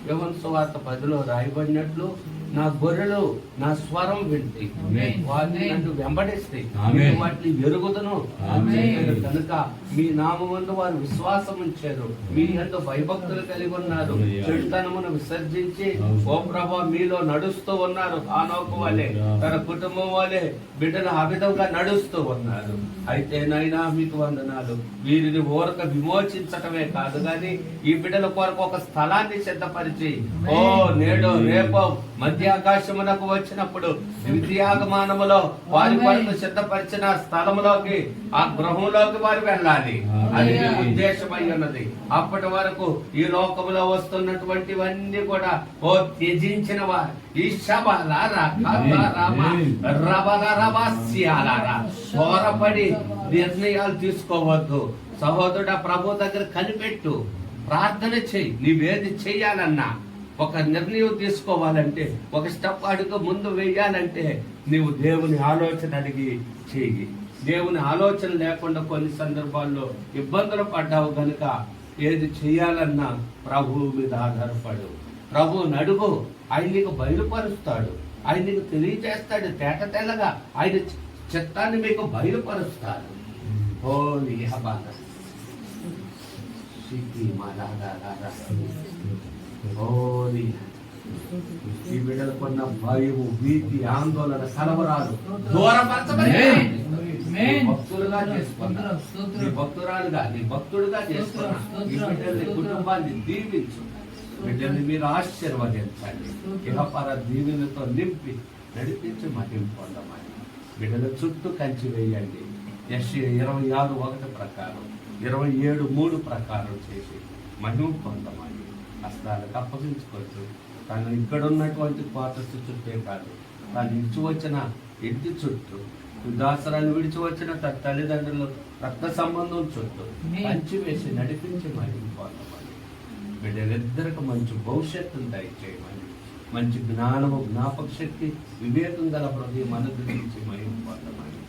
యోహాను సువార్త 10లో రాయబడినట్లు, నా గొర్రెలు నా స్వరం వింటాయి, వాటిని నన్ను వెంబడిస్తాయి, నేను వాటిని ఎరుగుదును. కనుక మీ నామముందు వారు విశ్వాసం ఉంచారు, మీ యందు భయభక్తులు కలిగి ఉన్నారు, చెడుతనమును విసర్జించి ఓ ప్రభా మీలో నడుస్తూ ఉన్నారు. ఆనోకు వాళ్ళే తన కుటుంబం వాళ్ళే బిడ్డలు ఆ విధంగా నడుస్తూ ఉన్నారు. అయితే నైనా మీకు వందనాలు. వీరిని ఊరక విమోచించటమే కాదు కానీ ఈ బిడ్డల కొరకు ఒక స్థలాన్ని సిద్ధపరిచి ఓ నేడు రేపో మధ్యాకాశమునకు వచ్చినప్పుడు ద్వితీయాగమనములో వారి కొరకు సిద్ధపరిచిన స్థలములోకి, ఆ గృహంలోకి వారు వెళ్ళాలి. అది మీ ఉద్దేశమై ఉన్నది. అప్పటి వరకు ఈ లోకములో వస్తున్నటువంటివన్నీ కూడా ఓ త్యజించిన వారు ఈ త్వరపడి నిర్ణయాలు తీసుకోవద్దు. సహోదరుడ, ప్రభు దగ్గర కనిపెట్టు, ప్రార్థన చెయ్యి. నీవేది చెయ్యాలన్నా, ఒక నిర్ణయం తీసుకోవాలంటే, ఒక స్టెప్ అడుగు ముందు వేయాలంటే నీవు దేవుని ఆలోచన అడిగి చెయ్యి. దేవుని ఆలోచన లేకుండా కొన్ని సందర్భాల్లో ఇబ్బందులు పడ్డావు గనుక ఏది చెయ్యాలన్నా ప్రభువు మీద ఆధారపడు. ప్రభువుని అడుగు, ఆయన నీకు బయలుపరుస్తాడు, ఆయన నీకు తెలియజేస్తాడు. తేట తెల్లగా ఆయన చిత్తాన్ని మీకు బయలుపరుస్తాడు. హోలీ హబాద ఈ బిడ్డలకున్న భయము, భీతి, ఆందోళన, కలవరాలు దూరపరచబడి భక్తులుగా చేసుకున్నా, నీ భక్తురాలుగా, నీ భక్తుడుగా చేసుకున్నా. ఈ బిడ్డల్ని, కుటుంబాన్ని దీవించు. బిడ్డల్ని మీరు ఆశీర్వదించండి. ఇహపర దీవెనతో నింపి నడిపించి మహిమ పొందమని బిడ్డల చుట్టూ కంచి వేయండి. యెషయా 26:1 ప్రకారం, 27:3 ప్రకారం చేసి మహిమ పొందమని హస్తాలకు అప్పగించుకోవచ్చు. తను ఇక్కడ ఉన్నటువంటి క్వార్టర్స్ చుట్టే కాదు, తాను ఇచ్చి వచ్చిన ఇంటి చుట్టూ, దాసరాన్ని విడిచి వచ్చిన తల్లిదండ్రులు రక్త సంబంధం చుట్టూ కంచి వేసి నడిపించి మహిమ పొందమని బిడ్డలిద్దరికి మంచి భవిష్యత్తును దయచేయమని, మంచి జ్ఞానము, జ్ఞాపక శక్తి, వివేకం గల హృదయం అనుగ్రహించి మహిమ పొందమని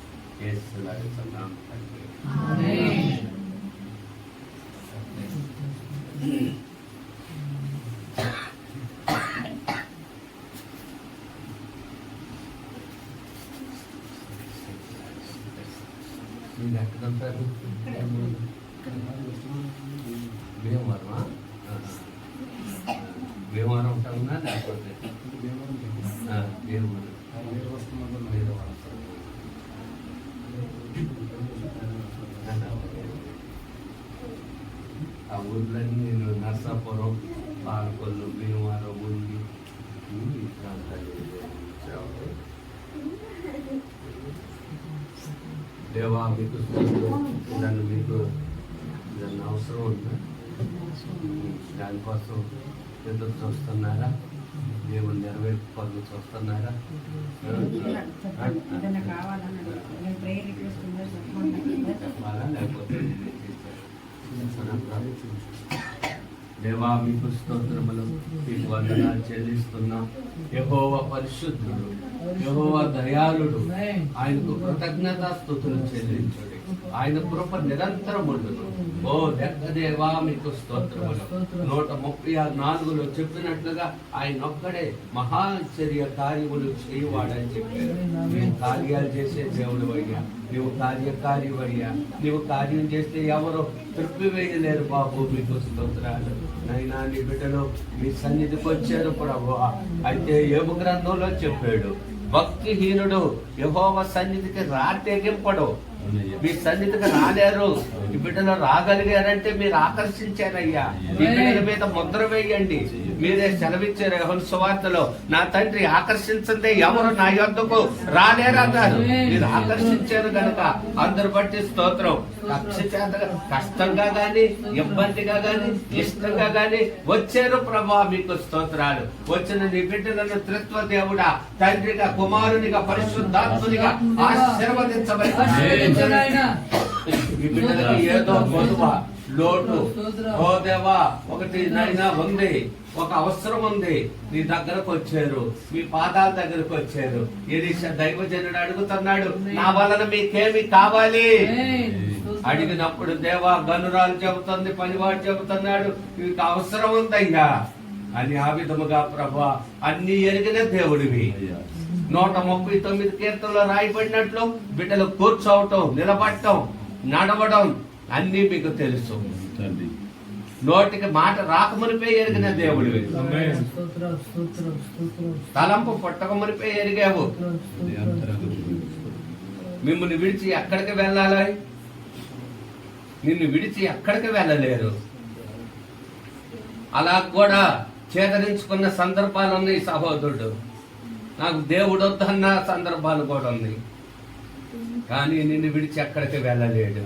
యేసులాగా సన్నాం తండ్రి. మీరు ఎక్కడంటారు? భీమవరమా? భీమవరం ఉంటామన్నా లేకపోతే భీమవరం. ఆ ఊర్లన్నీ నేను నర్సాపురం, పాలకొల్లు, భీమవరం, ఉండి ఈ ప్రాంతాలు దేవా మీకు దాన్ని మీకు దాన్ని అవసరం ఉందా? దానికోసం ఎదురు చూస్తున్నారా? దేవుని నెరవేర్పు పనులు చూస్తున్నారా? చెప్పాలా లేకపోతే దేవా మీకు స్తోత్రములు, మీకు వందనాలు చెల్లిస్తున్నాం. యెహోవా పరిశుద్ధుడు, యెహోవా దయాళుడు, ఆయనకు కృతజ్ఞతాస్తుతులు చెల్లించుడి. ఆయన కృప నిరంతరముండును. ఓ దేవా మీకు స్తోత్రములు. 134లో చెప్పినట్లుగా ఆయన ఒక్కడే మహాచర్య కార్యములు చేయవాడని చెప్పారు. నీవు కార్యాలు చేసే దేవుడు అయ్యా, నీవు కార్యకార్యమయ్యా. నీవు కార్యం చేస్తే ఎవరు త్రిప్పివేయలేరు బాబు. మీకు స్తోత్రాలు. నైనా నీ బిడ్డలు మీ సన్నిధికి వచ్చారు ప్రభువా. అయితే యోబు గ్రంథంలో చెప్పాడు, భక్తిహీనుడు యెహోవా సన్నిధికి తెగింపడు. మీ సన్నిధికి రాలేరు. ఈ బిడ్డలు రాగలిగారంటే మీరు ఆకర్షించారయ్యా. ఈ బిడ్డల మీద ముద్ర వేయండి. మీరే సెలవిచ్చారు యోహాను సువార్తలో, నా తండ్రి ఆకర్షించండి ఎవరు నా యొద్దకు రాలేరన్నారు. మీరు ఆకర్షించారు కనుక అందరు బట్టి స్తోత్రం. కక్ష చేత కష్టంగా గాని ఇబ్బందిగా గాని ఇష్టంగా గాని వచ్చారు ప్రభా, మీకు స్తోత్రాలు. వచ్చిన నీ బిడ్డలను త్రిత్వ దేవుడా, తండ్రిగా, కుమారునిగా, పరిశుద్ధాత్మునిగా ఆశీర్వదించబడి ఈ బిడ్డలకి ఏదో గొడవ లోటు ఓ దేవా ఒకటి నైనా ఉంది, ఒక అవసరం ఉంది, నీ దగ్గరకు వచ్చారు, మీ పాదాల దగ్గరకు వచ్చారు. ఎలీషా దైవజనుడు అడుగుతున్నాడు, నా వలన మీకేమి కావాలి అడిగినప్పుడు దేవా గనురాలు చెబుతుంది, పనివాడు చెబుతున్నాడు, మీకు అవసరం ఉందయ్యా అని. ఆ విధముగా ప్రభా అన్ని ఎరిగిన దేవుడివి. 139 కీర్తనలో రాయబడినట్లు బిడ్డలు కూర్చోవటం, నిలబడటం, నడవడం అన్ని మీకు తెలుసు. నోటికి మాట రాకమునిపై ఎరిగిన దేవుడివి. తలంపు పుట్టకమునిపై ఎరిగావు. మిమ్మల్ని విడిచి ఎక్కడికి వెళ్ళాలి? నిన్ను విడిచి ఎక్కడికి వెళ్ళలేరు. అలా కూడా చేదరించుకున్న సందర్భాలు ఉన్నాయి సహోదరుడు. నాకు దేవుడు వద్దన్న సందర్భాలు కూడా ఉన్నాయి. కానీ నిన్ను విడిచి ఎక్కడికి వెళ్ళలేడు.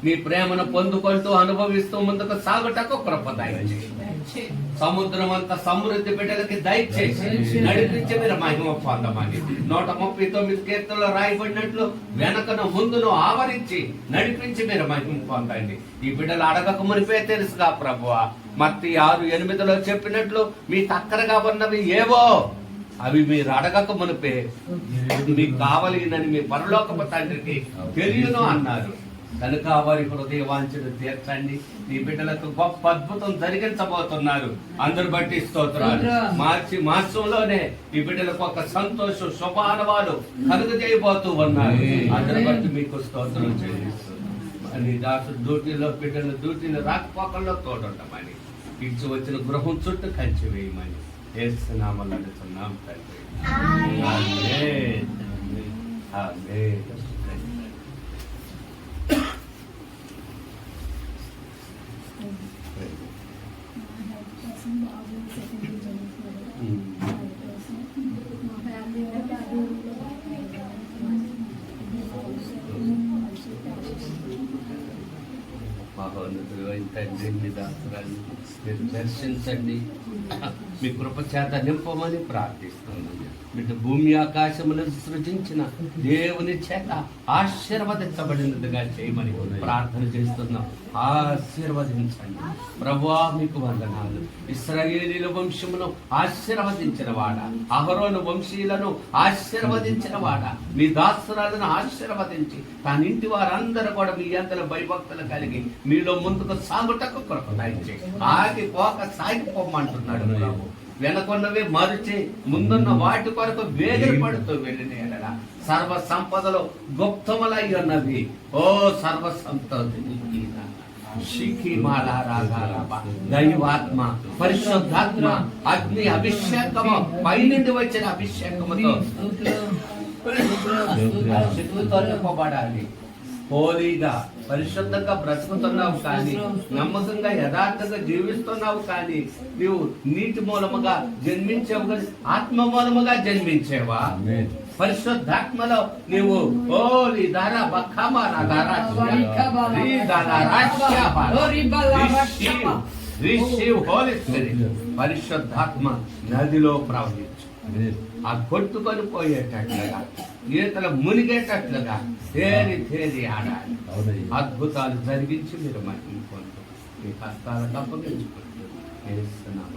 నీ ప్రేమను పొందుకుంటూ అనుభవిస్తూ ముందుకు సాగుటకు కృప దయచేసి, సముద్రం అంత సమృద్ధి బిడ్డలకి దయచేసి నడిపించి మీరు మహిమ పొందమని. 139 కీర్తనలో రాయబడినట్లు వెనకను ముందును ఆవరించి నడిపించి మీరు మహిమ పొందండి. ఈ బిడ్డలు అడగక మునిపే తెలుసుగా ప్రభువా, మత్తయి 6:8 చెప్పినట్లు మీ తక్కరగా ఉన్నవి ఏవో అవి మీరు అడగక మునిపే మీకు కావలినని మీ పరలోకపు తండ్రికి తెలియను అన్నారు. కనుక వారి హృదయ వాంఛను తీర్చండి. నీ బిడ్డలకు గొప్ప అద్భుతం జరిగించబోతున్నారు. అందరు బట్టి స్తోత్రాలు. మార్చి మాసంలోనే ఈ బిడ్డలకు ఒక సంతోషం, శుభానుభవాలు కలుగ చేయబోతూ ఉన్నారు. అందరు బట్టి మీకు స్తోత్రం చెల్లిస్తున్నాను. నీ దాసుడు డ్యూటీలో బిడ్డల డ్యూటీని రాకపోకల్లో తోడుంటామని, ఇచ్చి వచ్చిన గృహం చుట్టూ కంచి వేయమని ఏస్తున్నామని అడుగుతున్నాం తండ్రి. ఆమేన్. ఆమేన్. మహోన్నతుడు తండ్రి, మీ దాసురాన్ని మీరు దర్శించండి, మీ కృప చేత నింపమని ప్రార్థిస్తున్నాను. బిడ్డ భూమి ఆకాశములను సృజించిన దేవుని చేత ఆశీర్వదించబడినట్టుగా చేయమని ప్రార్థన చేస్తున్నాం. ఆశీర్వదించండి ప్రభువా, మీకు వందనాలు. ఇశ్రాయేలీయుల వంశమును ఆశీర్వదించిన వాడ, అహరోను వంశీయులను ఆశీర్వదించిన వాడ, మీ దాసురాలను ఆశీర్వదించి తన ఇంటి వారందరూ కూడా మీ అంతల భయభక్తులు కలిగి మీలో ముందుకు సాగుటకు కృప దయచేసి ఆగిపోక సాగిపోమంటున్నాడు ప్రభు. వెనకొన్నవి మరిచి ముందున్న వాటి కొరకు వేగిరి పడుతూ వెళ్ళిన ఎడల సర్వ సంపదలు గుప్తములై ఉన్నవి. ఓ సర్వ సంపద దైవాత్మ, పరిశుద్ధాత్మ, అగ్ని అభిషేకము, పైనుండి వచ్చిన అభిషేకముతో నింపబడాలి. హోలీగా పరిశుద్ధంగా బ్రతుకుతున్నావు కానీ, నమ్మకంగా యథార్థంగా జీవిస్తున్నావు కానీ, నీవు నీటి మూలముగా జన్మించావు కానీ ఆత్మ మూలముగా జన్మించేవా? పరిశుద్ధాత్మలో నీవు పరిశుద్ధాత్మ నదిలో ప్రవహించు. ఆ కొట్టుకొని పోయేటట్లుగా, ఈతలు మునిగేటట్లుగా తేరి ఆడాలి. అద్భుతాలు జరిగించి మీరు మహిమ పొందు. మీ కష్టాలకు అప్పగించుకుంటూ చేస్తున్నాము.